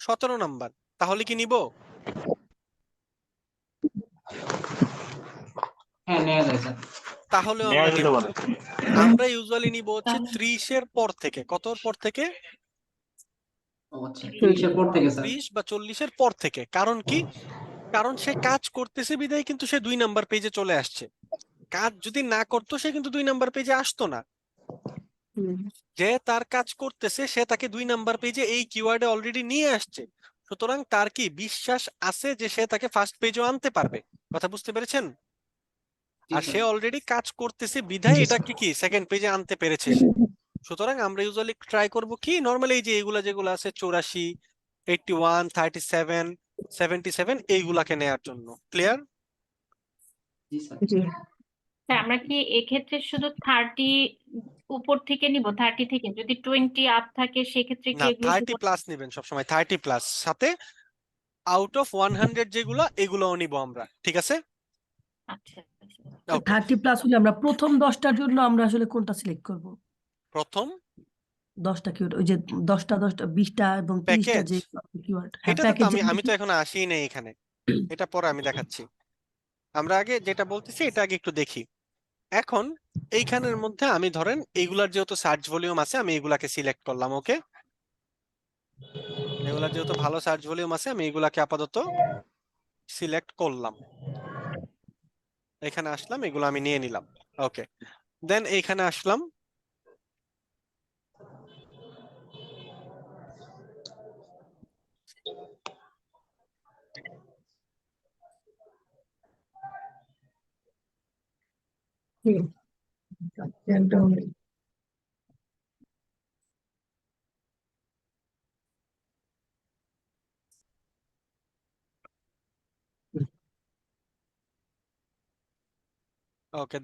17 নাম্বার, তাহলে কি নিব? হ্যাঁ নেওয়া যায় স্যার। তাহলেও আমরা নিব না। আমরা ইউজুয়ালি নিব হচ্ছে 30 এর পর থেকে, কতর পর থেকে? ও আচ্ছা 30 এর পর থেকে স্যার। 30 বা 40 এর পর থেকে। কারণ কি? কারণ সে কাজ করতেছে বিধায় কিন্তু সে 2 নাম্বার পেজে চলে আসছে। কাজ যদি না করতো সে কিন্তু 2 নাম্বার পেজে আসতো না। যে তার কাজ করতেছে সে তাকে 2 নাম্বার পেজে এই কিওয়ার্ডে অলরেডি নিয়ে আসছে, সুতরাং তার কি বিশ্বাস আছে যে সে তাকে ফার্স্ট পেজেও আনতে পারবে। কথা বুঝতে পেরেছেন? জি আর স্যার। সে অলরেডি কাজ করতেছে বিধায় জি স্যার। এটাকে কি সেকেন্ড পেজে আনতে পেরেছে সে। সুতরাং আমরা ইউজুয়ালি ট্রাই করব কি, নরমালি এই যে এগুলা যেগুলো আছে 84, 81, 37, 77 এইগুলাকে নেয়ার জন্য। ক্লিয়ার? জি স্যার। জি। স্যার আমরা কি এক্ষেত্রে শুধু 30 উপর থেকে নিব? 30 থেকে যদি 20 আপ থাকে সেক্ষেত্রে কি না, এগুলো 30 প্লাস নিবেন সবসময়, 30 প্লাস, সাথে আউট অফ 100 যেগুলো এগুলোও নিব আমরা, ঠিক আছে? আচ্ছা আচ্ছা। ওকে, 30+ হলে আমরা প্রথম 10টার জন্য আমরা আসলে কোনটা সিলেক্ট করব? প্রথম 10টা কিওয়ার্ড, ওই যে 10টা 20টা এবং 30টা প্যাকেজ, যে কিওয়ার্ড, হ্যাঁ এটাতে তো প্যাকেজ। আমি তো এখন আসিই নাই এখানে, এটা পরে আমি দেখাচ্ছি। আমরা আগে যেটা বলতেছি এটা আগে একটু দেখি। এখন এইখানের মধ্যে আমি ধরেন এইগুলার যেহেতু সার্চ ভলিউম আছে আমি এগুলাকে সিলেক্ট করলাম। ওকে, এগুলার যেহেতু ভালো সার্চ ভলিউম আছে আমি এগুলাকে আপাতত সিলেক্ট করলাম। এখানে আসলাম, এগুলো আমি নিয়ে নিলাম। ওকে, দেন এইখানে আসলাম, ওকে,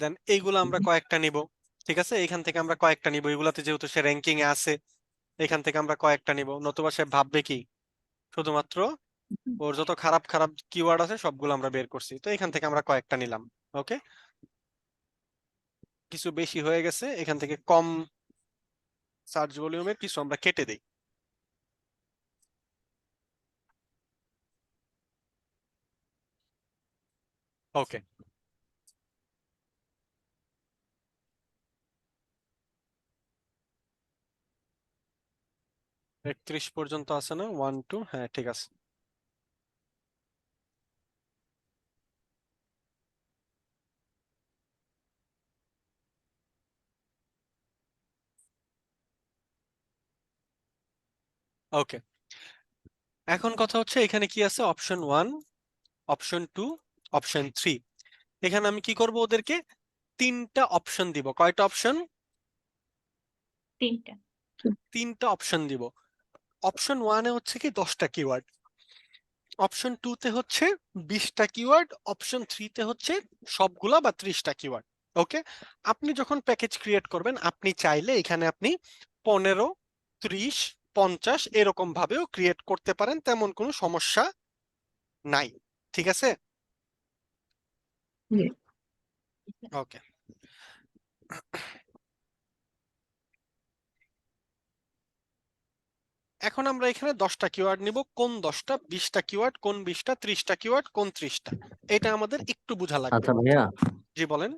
দেন এইগুলো আমরা কয়েকটা নিব। ঠিক আছে, এখান থেকে আমরা কয়েকটা নিব, এগুলাতে যেহেতু সে র্যাঙ্কিং এ আছে এখান থেকে আমরা কয়েকটা নিব, নতুবা সে ভাববে কি শুধুমাত্র ওর যত খারাপ খারাপ কিওয়ার্ড আছে সবগুলো আমরা বের করছি, তো এখান থেকে আমরা কয়েকটা নিলাম। ওকে, কিছু বেশি হয়ে গেছে, এখান থেকে কম সার্চ ভলিউমের কিছু আমরা কেটে দেই। ওকে, 31 পর্যন্ত আছে না? 1 2, হ্যাঁ ঠিক আছে। ওকে, এখন কথা হচ্ছে এখানে কি আছে, অপশন 1, অপশন 2, অপশন 3। এখানে আমি কি করব, ওদেরকে 3টা অপশন দিব। কয়টা অপশন? 3টা। 3টা অপশন দিব। অপশন 1 এ হচ্ছে কি 10টা কিওয়ার্ড, অপশন 2 তে হচ্ছে 20টা কিওয়ার্ড, অপশন 3 তে হচ্ছে সবগুলা বা 30টা কিওয়ার্ড। ওকে, আপনি যখন প্যাকেজ ক্রিয়েট করবেন আপনি চাইলে এখানে আপনি 15, 30, 50 এরকম ভাবেও ক্রিয়েট করতে পারেন, তেমন কোনো সমস্যা নাই। ঠিক আছে, ওকে। এখন আমরা এখানে 10টা কিওয়ার্ড নিব। কোন 10টা? 20টা কিওয়ার্ড কোন 20টা, 30টা কিওয়ার্ড কোন 30টা, এটা আমাদের একটু বোঝা লাগবে। আচ্ছা ভাইয়া, জি বলেন।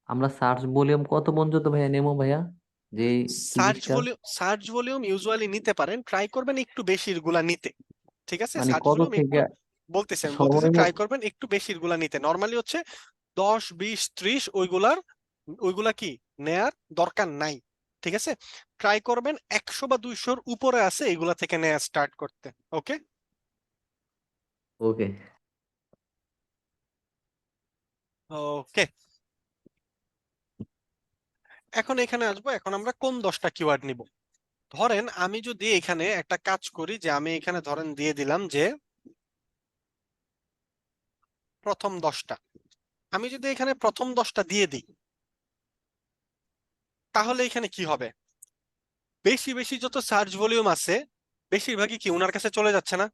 আমরা সার্চ ভলিউম কত পর্যন্ত ভাইয়া নেবো ভাইয়া, যে তিরিশটা? সার্চ ভলিউম ইউজুয়ালি নিতে পারেন, ট্রাই করবেন একটু বেশির গুলা নিতে। ঠিক আছে, মানে সার্চ কত ভলিউম থেকে একটু বলতেছি, আমি বলতেছি সর্বনিম্ন? ট্রাই করবেন একটু বেশির গুলা নিতে। নরমালি হচ্ছে 10 20 30 ওইগুলা কি নেয়ার দরকার নাই। ঠিক আছে, ট্রাই করবেন 100 বা 200-র উপরে আছে এগুলা থেকে নেয়া স্টার্ট করতে। ওকে, ওকে। ওকে, এখন এখানে আসবো। এখন আমরা কোন 10টা কিওয়ার্ড নিব। ধরেন আমি যদি এখানে একটা কাজ করি, যে আমি এখানে ধরেন দিয়ে দিলাম যে প্রথম 10টা। আমি যদি এখানে প্রথম 10টা দিয়ে দিই তাহলে এখানে কি হবে, বেশি বেশি যত সার্চ ভলিউম আছে বেশিরভাগই কি ওনার কাছে চলে যাচ্ছে না?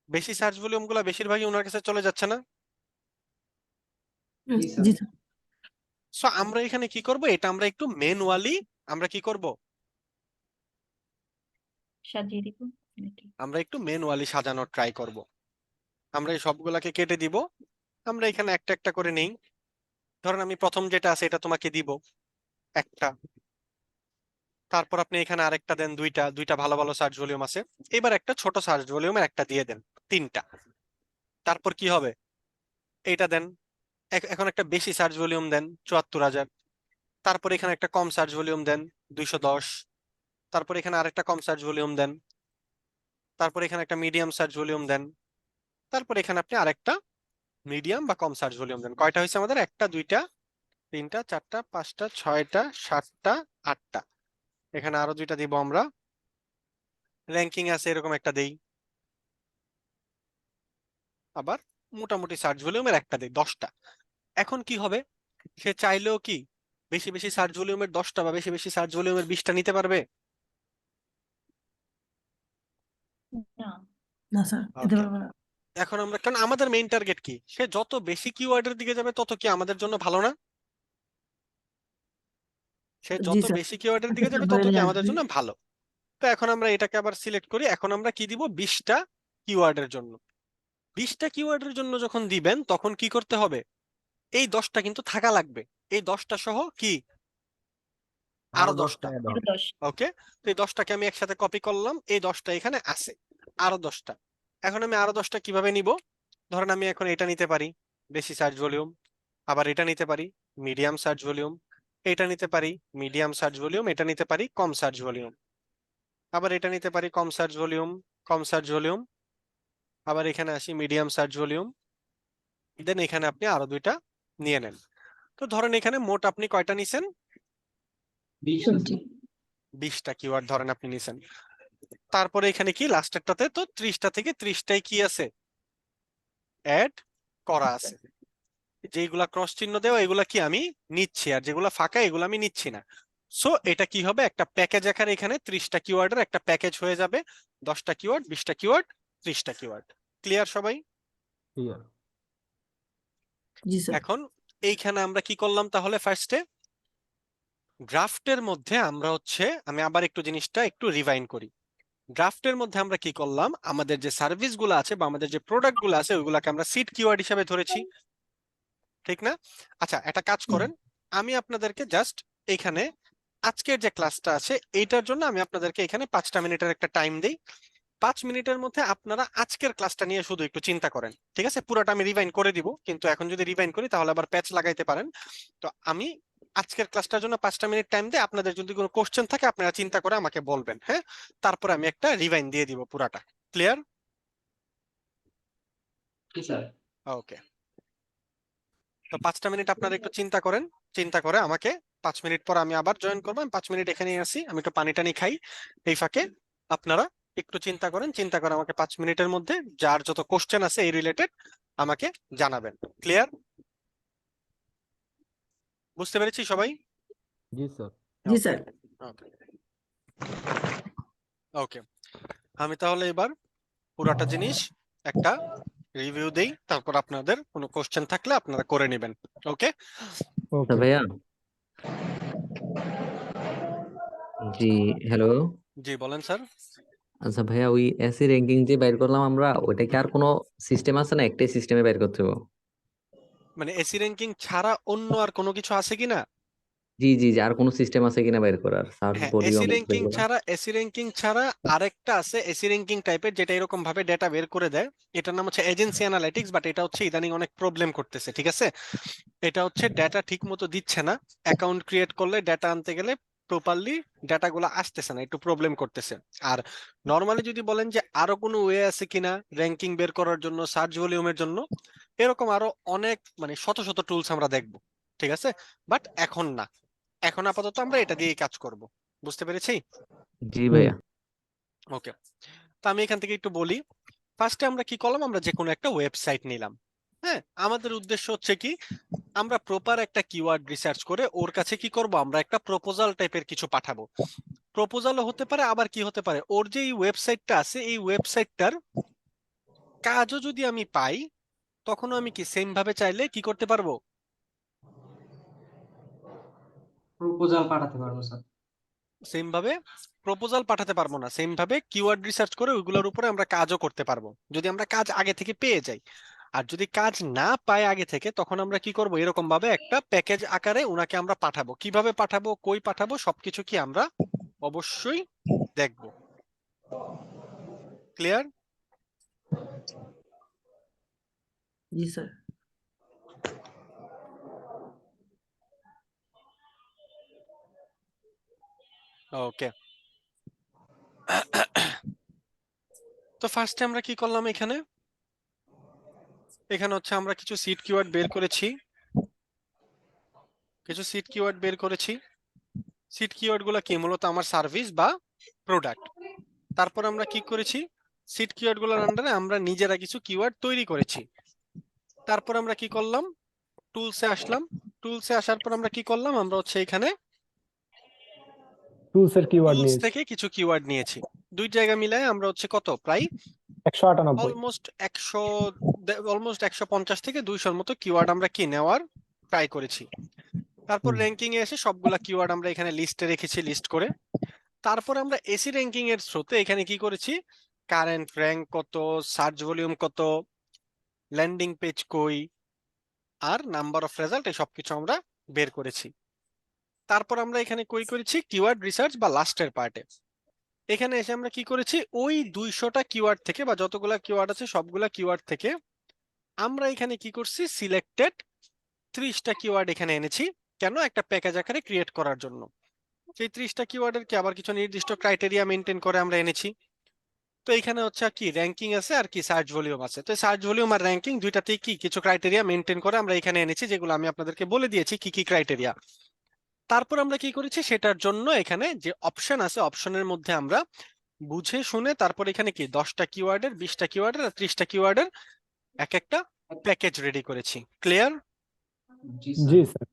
বেশি সার্চ ভলিউম গুলা বেশিরভাগই ওনার কাছে চলে যাচ্ছে না? জি স্যার। জি স্যার। সো আমরা এখানে কি করব, এটা আমরা একটু ম্যানুয়ালি আমরা কি করব, সাজিয়ে দিব নাকি? আমরা একটু ম্যানুয়ালি সাজানোর ট্রাই করব। আমরা এই সবগুলাকে কেটে দিব, আমরা এখানে একটা একটা করে নেই। ধরেন আমি প্রথম যেটা আছে এটা তোমাকে দিব একটা, তারপর আপনি এখানে আরেকটা দেন দুইটা, দুইটা ভালো ভালো সার্চ ভলিউম আছে। এবার একটা ছোট সার্চ ভলিউমের একটা দিয়ে দেন, 3টা। তারপর কি হবে, এইটা দেন। এখন একটা বেশি সার্চ ভলিউম দেন 74,000। তারপর এখানে একটা কম সার্চ ভলিউম দেন 210। তারপর এখানে আরেকটা কম সার্চ ভলিউম দেন। তারপর এখানে একটা মিডিয়াম সার্চ ভলিউম দেন। তারপর এখানে আপনি আরেকটা মিডিয়াম বা কম সার্চ ভলিউম দেন। কয়টা হয়েছে আমাদের? একটা, দুইটা, 3টা, 4টা, 5টা, 6টা, 7টা, 8টা। এখানে আরো দুইটা দিব আমরা, র্যাঙ্কিং আছে এরকম একটা দেই। আবার মোটামুটি সার্চ ভলিউমের একটা দেই, 10টা। এখন কি হবে, সে চাইলেও কি বেশি বেশি সার্চ ভলিউমের 10টা বা বেশি বেশি সার্চ ভলিউমের 20টা নিতে পারবে? না। না স্যার, নিতে ওকে, পারবো না। এখন আমরা, কারণ আমাদের মেইন টার্গেট কি, সে যত বেশি কিওয়ার্ডের দিকে যাবে তত কি আমাদের জন্য ভালো না? সে জি যত স্যার, বেশি কিওয়ার্ডের দিকে একটা যাবে তত ধরে কি আমাদের আসবে। জন্য ভালো। তো এখন আমরা এটাকে আবার সিলেক্ট করি, এখন আমরা কি দিব, 20টা কিওয়ার্ডের জন্য। 20টা কিওয়ার্ডের জন্য যখন দিবেন তখন কি করতে হবে, এই 10টা কিন্তু থাকা লাগবে, এই 10টা সহ কি আরো আরো 10টা। 10টা অ্যাড হবে। 10। ওকে, তো এই 10টাকে আমি একসাথে কপি করলাম, এই 10টা এখানে আছে, আরো 10টা। এখন আমি আরো 10টা কিভাবে নিব, ধরেন আমি এখন এটা নিতে পারি বেশি সার্চ ভলিউম, আবার এটা নিতে পারি মিডিয়াম সার্চ ভলিউম, এটা নিতে পারি মিডিয়াম সার্চ ভলিউম, এটা নিতে পারি কম সার্চ ভলিউম, আবার এটা নিতে পারি কম সার্চ ভলিউম, কম সার্চ ভলিউম, আবার এখানে আসি মিডিয়াম সার্চ ভলিউম, দেন এখানে আপনি আরো দুইটা নিয়ে নেন। তো ধরেন এখানে মোট আপনি কয়টা নিছেন? 20টা কিওয়ার্ড ধরেন আপনি নিছেন। তারপরে এখানে কি লাস্টেরটাতে তো 30টা থেকে 30টাই কি আছে, অ্যাড করা আছে। যেগুলা ক্রস চিহ্ন দেওয়া এগুলা কি আমি নিচ্ছি, আর যেগুলা ফাঁকা এগুলো আমি নিচ্ছি না। সো এটা কি হবে, একটা প্যাকেজ আকারে এখানে 30টা কিওয়ার্ডের একটা প্যাকেজ হয়ে যাবে, 10টা কিওয়ার্ড, 20টা কিওয়ার্ড, 30টা কিওয়ার্ড। ক্লিয়ার সবাই? ক্লিয়ার। জি স্যার। এখন এইখানে আমরা কি করলাম তাহলে? ফার্স্টে ড্রাফটের মধ্যে আমরা হচ্ছে, আমি আবার একটু জিনিসটা একটু রিভাইন্ড করি। ড্রাফটের মধ্যে আমরা কি করলাম, আমাদের যে সার্ভিস গুলো আছে বা আমাদের যে প্রোডাক্ট গুলো আছে ওইগুলাকে আমরা সিড কিওয়ার্ড হিসেবে ধরেছি, ঠিক না? আচ্ছা, একটা কাজ করেন, আমি আপনাদেরকে জাস্ট এখানে আজকের যে ক্লাসটা আছে এইটার জন্য আমি আপনাদেরকে এখানে 5টা মিনিটের একটা টাইম দেই। 5 মিনিটের মধ্যে আপনারা আজকের ক্লাসটা নিয়ে শুধু একটু চিন্তা করেন, ঠিক আছে? পুরোটা আমি রিভাইন্ড করে দিব, কিন্তু এখন যদি রিভাইন্ড করি তাহলে আবার প্যাচ লাগাইতে পারেন। তো আমি আজকের ক্লাসটার জন্য 5টা মিনিট টাইম দেই, আপনাদের যদি কোনো কোশ্চেন থাকে আপনারা চিন্তা করে আমাকে বলবেন, হ্যাঁ? তারপরে আমি একটা রিভাইন্ড দিয়ে দিব পুরাটা। ক্লিয়ার? জি স্যার। ওকে, তো 5টা মিনিট আপনারা একটু চিন্তা করেন, চিন্তা করে আমাকে 5 মিনিট পর আমি আবার জয়েন করবো। আমি 5 মিনিট এখানেই আছি, আমি একটু পানি টানি খাই। এই ফাঁকে আপনারা একটু চিন্তা করেন, চিন্তা করে আমাকে 5 মিনিটের মধ্যে যার যত কোশ্চেন আছে এই রিলেটেড আমাকে জানাবেন। ক্লিয়ার? বুঝতে পেরেছি সবাই? জি স্যার। জি স্যার। ওকে ওকে, আমি তাহলে এবার পুরাটা জিনিস একটা রিভিউ দেই, তারপর আপনাদের কোনো কোশ্চেন থাকলে আপনারা করে নেবেন। ওকে আচ্ছা ভাইয়া, জি হ্যালো। জি বলেন স্যার। আচ্ছা ভাইয়া, ওই এসি র্যাঙ্কিং যে বাইর করলাম আমরা, ওইটা কি আর কোনো সিস্টেম আছে না একটাই সিস্টেমে বাইর করতে হবে? মানে এসি র্যাঙ্কিং ছাড়া অন্য আর কোনো কিছু আছে কিনা? জি জি জি, আর কোনো সিস্টেম আছে কিনা বাইর করার, সার্চ হ্যাঁ, ভলিউম এসি র্যাঙ্কিং ছাড়া আরেকটা আছে এসি র্যাঙ্কিং টাইপের, যেটা এরকম ভাবে ডেটা বের করে দেয়। এটার নাম হচ্ছে এজেন্সি অ্যানালিটিক্স, বাট এটা হচ্ছে ইদানিং অনেক প্রবলেম করতেছে, ঠিক আছে? এটা হচ্ছে ডেটা ঠিক মতো দিচ্ছে না, অ্যাকাউন্ট ক্রিয়েট করলে ডেটা আনতে গেলে প্রপারলি ডেটাগুলো আসতেছে না, একটু প্রবলেম করতেছে। আর নর্মালি যদি বলেন যে আরো কোনো ওয়ে আছে কিনা র্যাঙ্কিং বের করার জন্য, সার্চ ভলিউমের জন্য, এরকম আরো অনেক মানে শত শত টুলস আমরা দেখবো, ঠিক আছে? বাট এখন না, এখন আপাতত আমরা এটা দিয়েই কাজ করব। বুঝতে পেরেছি? জি ভাইয়া। ওকে, তো আমি এখান থেকে একটু বলি। ফার্স্টে আমরা কি করলাম, আমরা যে কোনো একটা ওয়েবসাইট নিলাম। হ্যাঁ, আমাদের উদ্দেশ্য হচ্ছে কি, আমরা প্রপার একটা কিওয়ার্ড রিসার্চ করে ওর কাছে কি করব, আমরা একটা প্রপোজাল টাইপের কিছু পাঠাবো। প্রপোজালও হতে পারে, আবার কি হতে পারে, ওর যে এই ওয়েবসাইটটা আছে এই ওয়েবসাইটটার কাজও যদি আমি পাই, তখনও আমি কি সেম ভাবে চাইলে কি করতে পারবো, প্রপোজাল পাঠাতে পারবো স্যার। সেম ভাবে প্রপোজাল পাঠাতে পারবো না, সেম ভাবে কিওয়ার্ড রিসার্চ করে ওইগুলোর উপরে আমরা কাজও করতে পারবো, যদি আমরা কাজ আগে থেকে পেয়ে যাই। আর যদি কাজ না পাই আগে থেকে, তখন আমরা কি করব, এরকম ভাবে একটা প্যাকেজ আকারে ওনাকে আমরা পাঠাবো। কিভাবে পাঠাবো, কই পাঠাবো, সবকিছু কি আমরা অবশ্যই দেখবো। ক্লিয়ার? জি স্যার। ওকে, তো ফার্স্টে আমরা কি করলাম, এখানে এখানে হচ্ছে আমরা কিছু সিড কিওয়ার্ড বের করেছি, সিড কিওয়ার্ড গুলো কি, মূলত আমার সার্ভিস বা প্রোডাক্ট। তারপর আমরা কি করেছি, সিড কিওয়ার্ড গুলোর আন্ডারে আমরা নিজেরা কিছু কিওয়ার্ড তৈরি করেছি। তারপর আমরা কি করলাম, টুলসে আসলাম। টুলসে আসার পর আমরা কি করলাম, আমরা হচ্ছে এখানে টুলস এর কিওয়ার্ড টুলস নিয়েছি থেকে কিছু কিওয়ার্ড নিয়েছি। দুই জায়গা মিলায় আমরা হচ্ছে কত, প্রায় 198। অলমোস্ট 150 থেকে 200-র মতো কিওয়ার্ড আমরা কি নেওয়ার ট্রাই করেছি। তারপর র্যাঙ্কিং এ এসে সবগুলা কিওয়ার্ড আমরা এখানে লিস্টে রেখেছি, লিস্ট করে। তারপর আমরা এসি র্যাঙ্কিং এর থ্রুতে এখানে কি করেছি, কারেন্ট র্যাঙ্ক কত, সার্চ ভলিউম কত, ল্যান্ডিং পেজ কই, আর নাম্বার অফ রেজাল্ট, এই সবকিছু আমরা বের করেছি। তারপর আমরা এখানে কই করেছি, কিওয়ার্ড রিসার্চ বা লাস্টের পার্টে এখানে এসে আমরা কি করেছি, ওই 200টা কিওয়ার্ড থেকে বা যতগুলা কিওয়ার্ড আছে সবগুলা কিওয়ার্ড থেকে আমরা এখানে কি করছি, সিলেক্টেড 30টা কিওয়ার্ড এখানে এনেছি। কেন, একটা প্যাকেজ আকারে ক্রিয়েট করার জন্য। সেই 30টা কিওয়ার্ডের কি আবার কিছু নির্দিষ্ট ক্রাইটেরিয়া মেনটেন করে আমরা এনেছি। তো এখানে হচ্ছে কি র্যাঙ্কিং আছে আর কি সার্চ ভলিউম আছে। তো সার্চ ভলিউম আর র্যাঙ্কিং দুইটাতেই কি কিছু ক্রাইটেরিয়া মেনটেন করে আমরা এখানে এনেছি, যেগুলো আমি আপনাদেরকে বলে দিয়েছি কি কি ক্রাইটেরিয়া। তারপর আমরা কি করেছি সেটার জন্য এখানে যে অপশন আছে অপশনের মধ্যে আমরা বুঝে শুনে তারপর এখানে কি 10টা কিওয়ার্ডের 20টা কিওয়ার্ডের আর 30টা কিওয়ার্ডের এক একটা প্যাকেজ রেডি করেছি। ক্লিয়ার? জি জি স্যার। স্যার।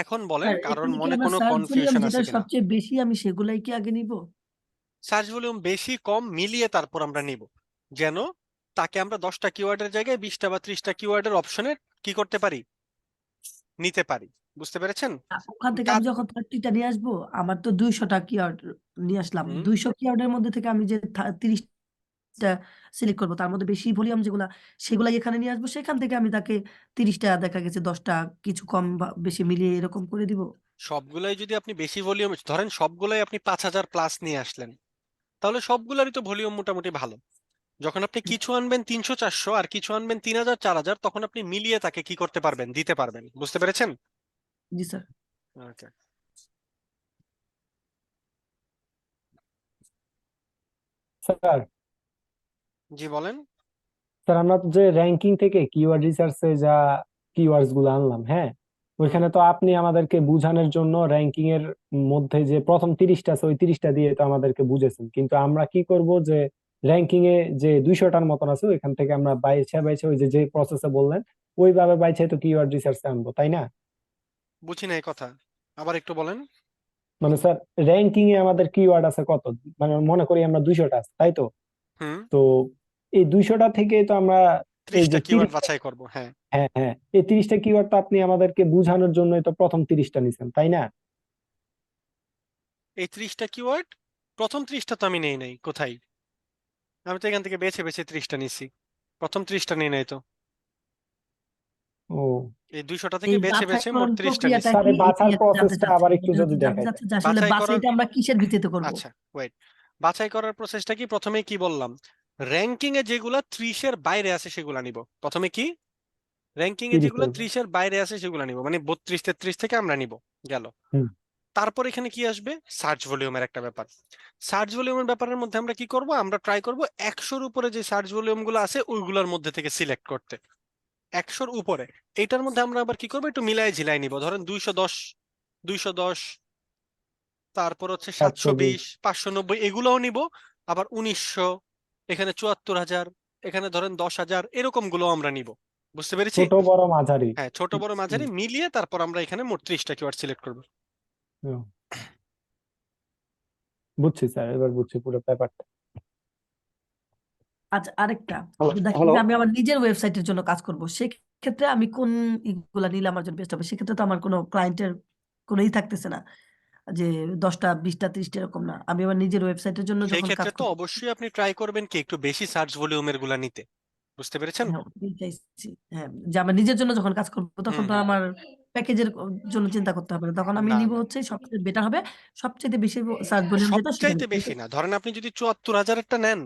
এখন বলেন স্যার কারোর এখানে কি মনে আমরা কোনো সার্চ ভলিউম কনফিউশন যেটা আছে কিনা। সবচেয়ে বেশি আমি সেগুলাই কি আগে নিব? সার্চ ভলিউম বেশি কম মিলিয়ে তারপর আমরা নিব, যেন তাকে আমরা 10টা কিওয়ার্ডের জায়গায় 20টা বা 30টা কিওয়ার্ডের অপশনে কি করতে পারি, নিতে পারি। বুঝতে পেরেছেন? ওখান থেকে আমি যখন 30টা নিয়ে আসবো, আমার তো 200টা কিওয়ার্ড নিয়ে আসলাম, হুম। 200 কিওয়ার্ডের মধ্যে থেকে আমি যে 30টা সিলেক্ট করবো, তার মধ্যে বেশি ভলিউম যেগুলা সেগুলাই এখানে নিয়ে আসবো, সেখান থেকে আমি তাকে 30টা, দেখা গেছে 10টা, কিছু কম বা বেশি মিলিয়ে এরকম করে দিব। সবগুলাই যদি আপনি বেশি ভলিউম ধরেন, সবগুলাই আপনি 5000 প্লাস নিয়ে আসলেন, তাহলে সবগুলারই তো ভলিউম মোটামুটি ভালো। যখন আপনি কিছু আনবেন 300 400 আর কিছু আনবেন 3000 4000, তখন আপনি মিলিয়ে তাকে কি করতে পারবেন, দিতে পারবেন। বুঝতে পেরেছেন? জি স্যার। ওকে। স্যার জি বলেন। স্যার আমরা তো যে র্যাঙ্কিং থেকে কিওয়ার্ড রিসার্চে যা কিওয়ার্ডস গুলো আনলাম, হ্যাঁ, ওইখানে তো আপনি আমাদেরকে বুঝানোর জন্য র্যাঙ্কিং এর মধ্যে যে প্রথম 30টা আছে ওই 30টা দিয়ে তো আমাদেরকে বুঝেছেন, কিন্তু আমরা কি করব যে র্যাঙ্কিং এ যে 200টার মতন আছে ওইখান থেকে আমরা বাইছে বাইছে ওই যে যে প্রসেসে বললেন ওইভাবে বাইছে তো কিওয়ার্ড রিসার্চে আনবো, তাই না? বুঝি নাই কথা, আবার একটু বলেন। মানে স্যার র্যাঙ্কিং এ আমাদের কিওয়ার্ড আছে কত, মানে মনে করি আমরা 200টা আছে, তাই তো? হুম। তো এই 200টা থেকে তো আমরা এই 30টা যে কিওয়ার্ড 30, বাছাই করব। হ্যাঁ, হ্যাঁ হ্যাঁ, এই 30টা কিওয়ার্ড তো আপনি আমাদেরকে বোঝানোর জন্যই তো প্রথম 30টা নিছেন, তাই না? এই 30টা কিওয়ার্ড প্রথম 30টা তো আমি নেই নাই কোথায়, আমি তো এখান থেকে বেছে বেছে 30টা নিছি, প্রথম 30টা নেই নাই তো। ও এই 200টা থেকে এই বেছে বাছাই বেছে মোট করার 30টা প্রক্রিয়াটা নিছি। স্যার কি, এই বাছার এটি আমি জানতে প্রসেসটা চাচ্ছি। আবার একটু আমি যদি জানতে দেখাইতেন। চাচ্ছি যে আসলে বাছাই করার, বাছাইটা আমরা কিসের ভিত্তিতে করব? আচ্ছা ওয়েট, বাছাই করার প্রসেসটা কি, প্রথমে কি বললাম, র্যাঙ্কিং এ যেগুলা 30-এর বাইরে আছে সেগুলা নিব। প্রথমে কি র্যাঙ্কিং এ যেগুলো 30-এর, 30-এর বাইরে আছে সেগুলো নিব, মানে 32 33 থেকে আমরা নিব। গেল। হুম, তারপর এখানে কি আসবে, সার্চ ভলিউমের একটা ব্যাপার। সার্চ ভলিউমের ব্যাপারের মধ্যে আমরা কি করব, আমরা ট্রাই করব 100-র উপরে যে সার্চ ভলিউম গুলো আছে ওইগুলোর মধ্যে থেকে সিলেক্ট করতে। 100-র উপরে এইটার মধ্যে আমরা আবার কি করবো, একটু মিলাই ঝিলাই নিব। ধরেন 210 তারপর হচ্ছে 720, 720 590 এগুলোও নিব। আবার 1900, এখানে 74,000, এখানে ধরেন 10,000, এরকম গুলো আমরা নিব। বুঝতে পেরেছি? ছোট বড় মাঝারি। হ্যাঁ, ছোট বড় মাঝারি মিলিয়ে তারপর আমরা এখানে মোট 30টা কিওয়ার্ড সিলেক্ট করব। হুম, বুঝছি স্যার, এবার বুঝছি পুরো ব্যাপারটা। আচ্ছা, আরেকটা, হ্যালো দেখি হ্যালো যে আমি আমার নিজের ওয়েবসাইটের জন্য কাজ করব, সেক্ষেত্রে আমি কোন ইগুলা নিলে আমার জন্য বেস্ট হবে? সেক্ষেত্রে তো আমার কোনো ক্লায়েন্টের কোনো থাকতেছে না যে 10টা 20টা 30টা, এরকম না। আমি আমার নিজের ওয়েবসাইটের জন্য সেই যখন কাজ ক্ষেত্রে তো করব, অবশ্যই আপনি ট্রাই করবেন কি একটু বেশি সার্চ ভলিউমের গুলা নিতে। বুঝতে পেরেছেন? হ্যাঁ ওটাই চাইছি। হ্যাঁ, যে আমার নিজের জন্য যখন কাজ করব তখন হুম তো হুম। আমার প্যাকেজের জন্য চিন্তা করতে হবে না, তখন আমি না নিব না, হচ্ছে সবচেয়ে বেটার হবে, সবচেয়ে বেশি সার্চ ভলিউম যেটা সেখানে। সবচাইতে বেশি না, ধরেন আপনি যদি 74,000-এরটা নেন,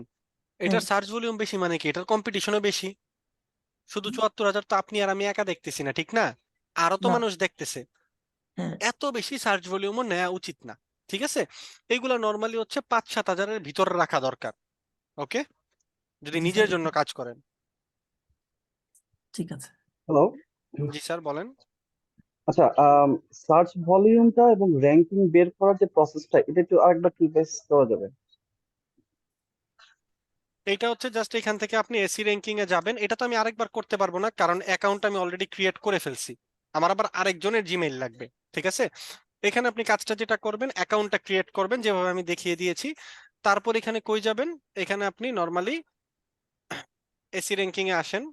হ্যাঁ, এটার সার্চ ভলিউম বেশি মানে কি, এটার কম্পিটিশনও বেশি। শুধু 74,000 তো আপনি আর আমি একা দেখতেছি না, ঠিক না? আরো তো না, মানুষ দেখতেছে। হ্যাঁ, এত বেশি সার্চ ভলিউমও নেওয়া উচিত না। ঠিক আছে? এগুলা নর্মালি হচ্ছে 5-7 হাজারের ভিতরে রাখা দরকার। ওকে, যদি জি স্যার, নিজের জন্য কাজ করেন। ঠিক আছে। হ্যালো জি স্যার বলেন। আচ্ছা, সার্চ ভলিউমটা এবং র্যাঙ্কিং বের করার যে প্রসেসটা, এটা একটু আরেকবার কি বেস করা যাবে? এইটা হচ্ছে জাস্ট এখান থেকে আপনি এসি র্যাঙ্কিং এ যাবেন। এটা তো আমি আরেকবার করতে পারবো না, কারণ অ্যাকাউন্ট আমি অলরেডি ক্রিয়েট করে ফেলছি। আমার আবার আরেকজনের জিমেইল লাগবে। ঠিক আছে? এখানে আপনি কাজটা যেটা করবেন, অ্যাকাউন্টটা ক্রিয়েট করবেন যেভাবে আমি দেখিয়ে দিয়েছি। তারপর এখানে কই যাবেন, এখানে আপনি নর্মালি এসি র্যাঙ্কিং এ আসেন।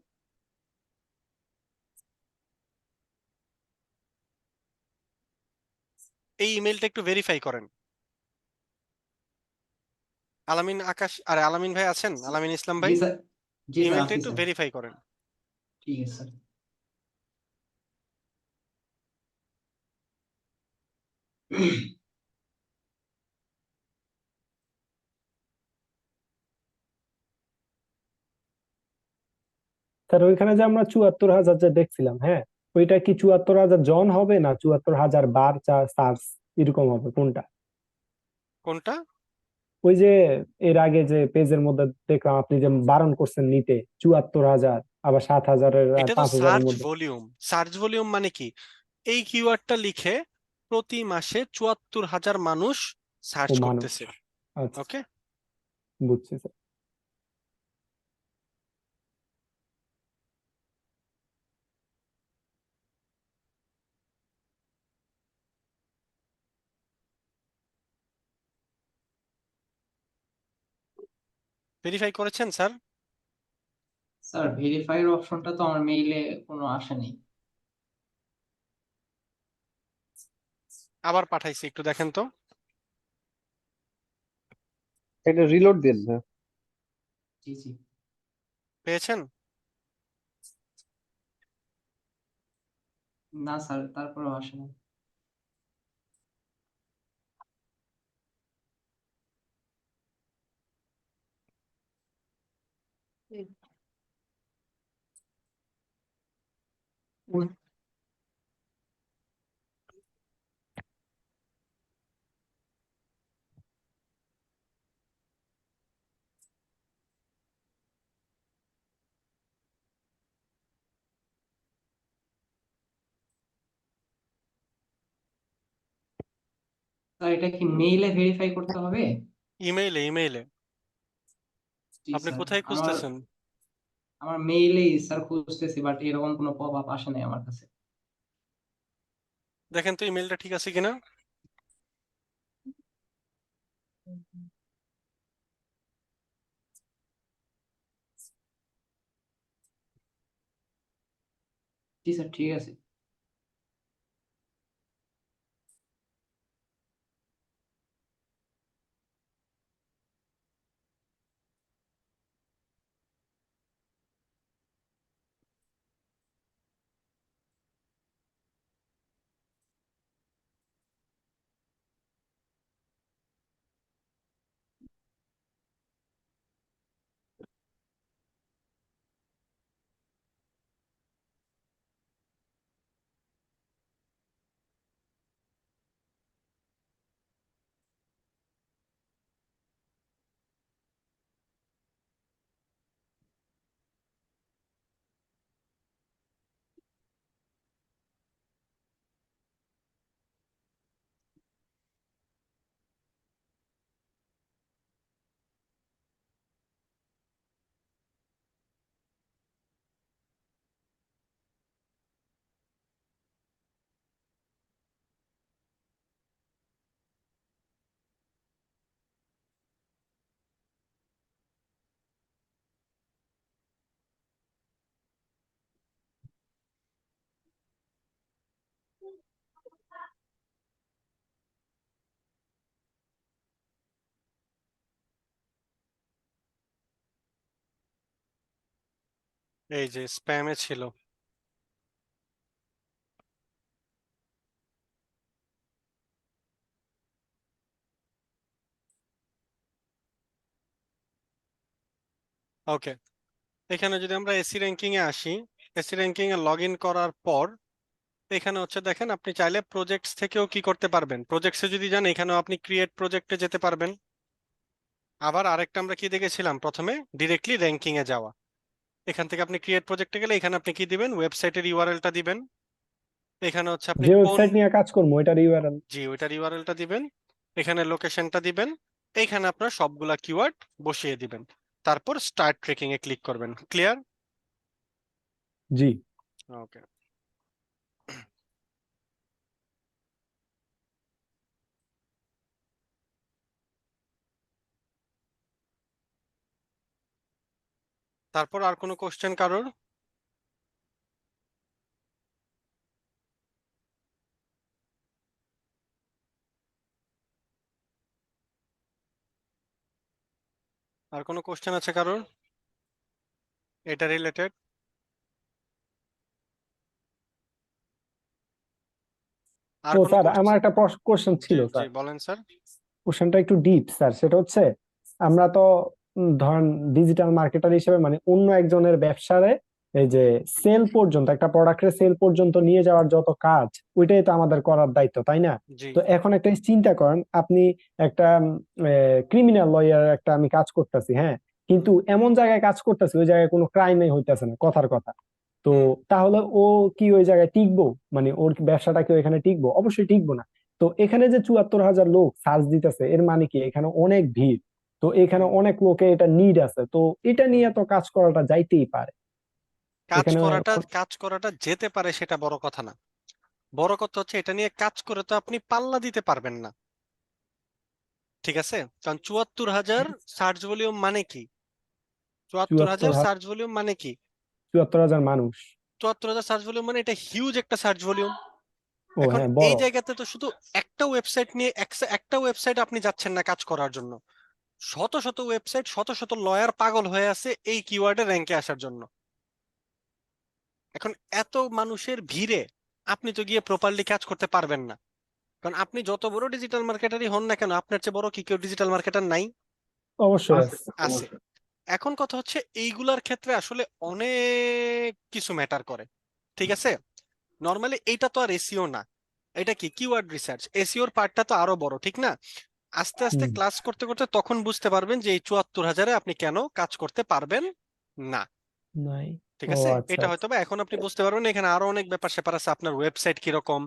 এই ইমেলটা একটু ভেরিফাই করেন। আলামিন আকাশ, আরে আলামিন ভাই আছেন, আলামিন ইসলাম ভাই, জি স্যার। জি স্যার, ইমেলটা আছি একটু স্যার। ভেরিফাই করেন। ঠিক আছে স্যার। স্যার ওইখানে যে আমরা 74,000 যে দেখছিলাম, হ্যাঁ, ওইটা কি 74,000 জন হবে না 74,000 বার সার্চ এরকম হবে, কোনটা? কোনটা? ওই যে এর আগে যে পেজের মধ্যে দেখলাম আপনি যে বারণ করছেন নিতে 74,000, আবার 7,000-এর আর এটা তো 5,000-এর সার্চ মধ্যে। ভলিউম। সার্চ ভলিউম মানে কি? এই কিওয়ার্ডটা লিখে প্রতি মাসে 74,000 মানুষ সার্চ ও মানুষ, করতেছে। আচ্ছা ওকে, বুঝছি স্যার। ভেরিফাই করেছেন স্যার? স্যার ভেরিফাইয়ের অপশনটা তো আমার মেইলে কোনো আসেনি। আবার পাঠাইছি, একটু দেখেন তো। এটা রিলোড দেন না। জি জি। পেয়েছেন? না স্যার, তারপরেও আসেনি। স্যার এটা কি মেইলে ভেরিফাই করতে হবে? ইমেইলে, ইমেইলে। জি আপনি স্যার। কোথায় খুঁজতেছেন? আমার মেইলেই স্যার খুঁজতেছি, বাট এরকম কোনো পপ আপ আসে নাই আমার কাছে। দেখেন তো ইমেইলটা ঠিক আছে কিনা। জি স্যার, ঠিক আছে। এই যে স্প্যামে ছিল। ওকে, এখানে যদি আমরা এসি র্যাঙ্কিং এ আসি, AC ranking A log in করার পর এখানে হচ্ছে দেখেন আপনি চাইলে প্রজেক্টস থেকেও কি করতে পারবেন। প্রজেক্টসে যদি যান এখানেও আপনি ক্রিয়েট প্রজেক্টে যেতে পারবেন। আবার আরেকটা আমরা কি দেখেছিলাম, প্রথমে ডিরেক্টলি র্যাঙ্কিং এ যাওয়া। এখান থেকে আপনি ক্রিয়েট প্রজেক্টে গেলে এখানে আপনি কি দিবেন, ওয়েবসাইটের ইউআরএলটা দিবেন। এখানে হচ্ছে আপনি যে কোন, ওয়েবসাইট নিয়ে কাজ করবো ওইটার ইউআরএল। জি ওইটার ইউআরএলটা দিবেন। এখানে লোকেশনটা দিবেন। এখানে আপনার সবগুলা কিওয়ার্ড বসিয়ে দিবেন। তারপর স্টার্ট ট্রেকিং এ ক্লিক করবেন। ক্লিয়ার? জি। ওকে, তারপর আর কোনো কোশ্চেন কারোর? আর কোনো কোশ্চেন আছে কারোর এটা রিলেটেড? আর ও কোনো স্যার, আমার একটা কোশ্চেন জি ছিল জি স্যার। বলেন স্যার। কোশ্চেনটা একটু ডিপ স্যার। সেটা হচ্ছে আমরা তো ধরেন ডিজিটাল মার্কেটার হিসেবে মানে অন্য একজনের ব্যবসারে এই যে সেল পর্যন্ত, একটা প্রোডাক্টের সেল পর্যন্ত নিয়ে যাওয়ার যত কাজ, ওইটাই তো আমাদের করার দায়িত্ব, তাই না? জি তো এখন একটা চিন্তা করেন, আপনি একটা ক্রিমিনাল লয়ার একটা আমি কাজ করতেছি, হ্যাঁ, কিন্তু এমন জায়গায় কাজ করতেছি ওই জায়গায় কোনো ক্রাইমই হইতেছে না, কথার কথা। তো হুম তাহলে ও কি ওই জায়গায় টিকবো? মানে ওর ব্যবসাটা কি এখানে টিকবো? অবশ্যই টিকবো না। তো এখানে যে 74,000 লোক সার্চ দিতেছে, এর মানে কি এখানে অনেক ভিড়, তো এখানে হুম অনেক লোকে এটা নিড আছে, তো এটা হুম নিয়ে তো কাজ করাটা যাইতেই পারে এখানে। কাজ করাটা যেতে পারে সেটা বড় কথা না, বড় কথা হচ্ছে এটা নিয়ে কাজ করে তো আপনি পাল্লা দিতে পারবেন না, ঠিক আছে? কারণ 74,000 সার্চ ভলিউম মানে কি? 74,000 74,000 সার্চ ভলিউম মানে কি? 74,000 মানুষ। 74,000 সার্চ ভলিউম মানে এটা হিউজ একটা সার্চ ভলিউম। ও এখন হ্যাঁ, এই বড়। জায়গাতে তো শুধু একটা ওয়েবসাইট নিয়ে একটা ওয়েবসাইট আপনি যাচ্ছেন না কাজ করার জন্য, শত শত ওয়েবসাইট, শত শত লয়ার পাগল হয়ে আছে এই কিওয়ার্ডে র্যাঙ্কে আসার জন্য। এখন এত মানুষের ভিড়ে আপনি তো গিয়ে প্রপারলি কাজ করতে পারবেন না, কারণ আপনি যত বড় ডিজিটাল মার্কেটারই হন না কেন, আপনার চেয়ে বড় কি কেউ ডিজিটাল মার্কেটার নাই? অবশ্যই আছে। আছে। এখন কথা হচ্ছে এইগুলার ক্ষেত্রে আসলে অনেক কিছু ম্যাটার করে, ঠিক আছে? নর্মালি এইটা তো আর এসইও না, এটা কি কিওয়ার্ড রিসার্চ, এসইওর পার্টটা তো আরো বড়, ঠিক না? আস্তে আস্তে হুম। ক্লাস করতে করতে তখন বুঝতে পারবেন যে এই 74,000-এ আপনি কেন কাজ করতে পারবেন না, নাই। ঠিক ও আছে? আচ্ছা এটা হয়তো আচ্ছা। বা এখন আপনি বুঝতে পারবেন, এখানে আরো অনেক ব্যাপার স্যাপার আছে, আপনার ওয়েবসাইট কিরকম,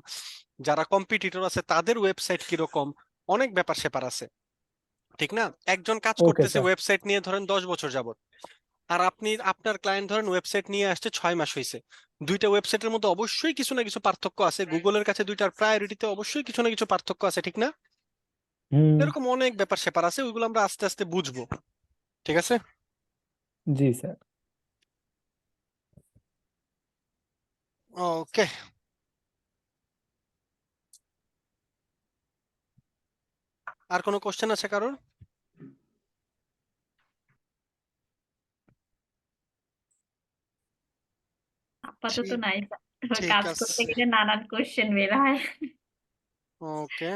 যারা কম্পিটিটর আছে তাদের ওয়েবসাইট কিরকম, অনেক ব্যাপার স্যাপার আছে, ঠিক না? একজন কাজ ওকে করতেছে স্যার। ওয়েবসাইট নিয়ে ধরেন 10 বছর যাবত, আর আপনার ক্লায়েন্ট ধরেন ওয়েবসাইট নিয়ে আসছে 6 মাস হয়েছে, দুইটা ওয়েবসাইটের মধ্যে অবশ্যই কিছু না কিছু পার্থক্য আছে, গুগলের কাছে দুইটার প্রায়োরিটিতে অবশ্যই কিছু না কিছু পার্থক্য আছে, ঠিক না? হুম। এরকম অনেক ব্যাপার স্যাপার আছে, ওইগুলো আমরা আস্তে আস্তে বুঝবো, ঠিক আছে? জি স্যার। ওকে, আর কোনো কোশ্চেন আছে কারোর? আপাতত ঠিক নাই, ঠিক কাজ করতে আছে, গেলে নানান কোশ্চেন বের হয়। ওকে।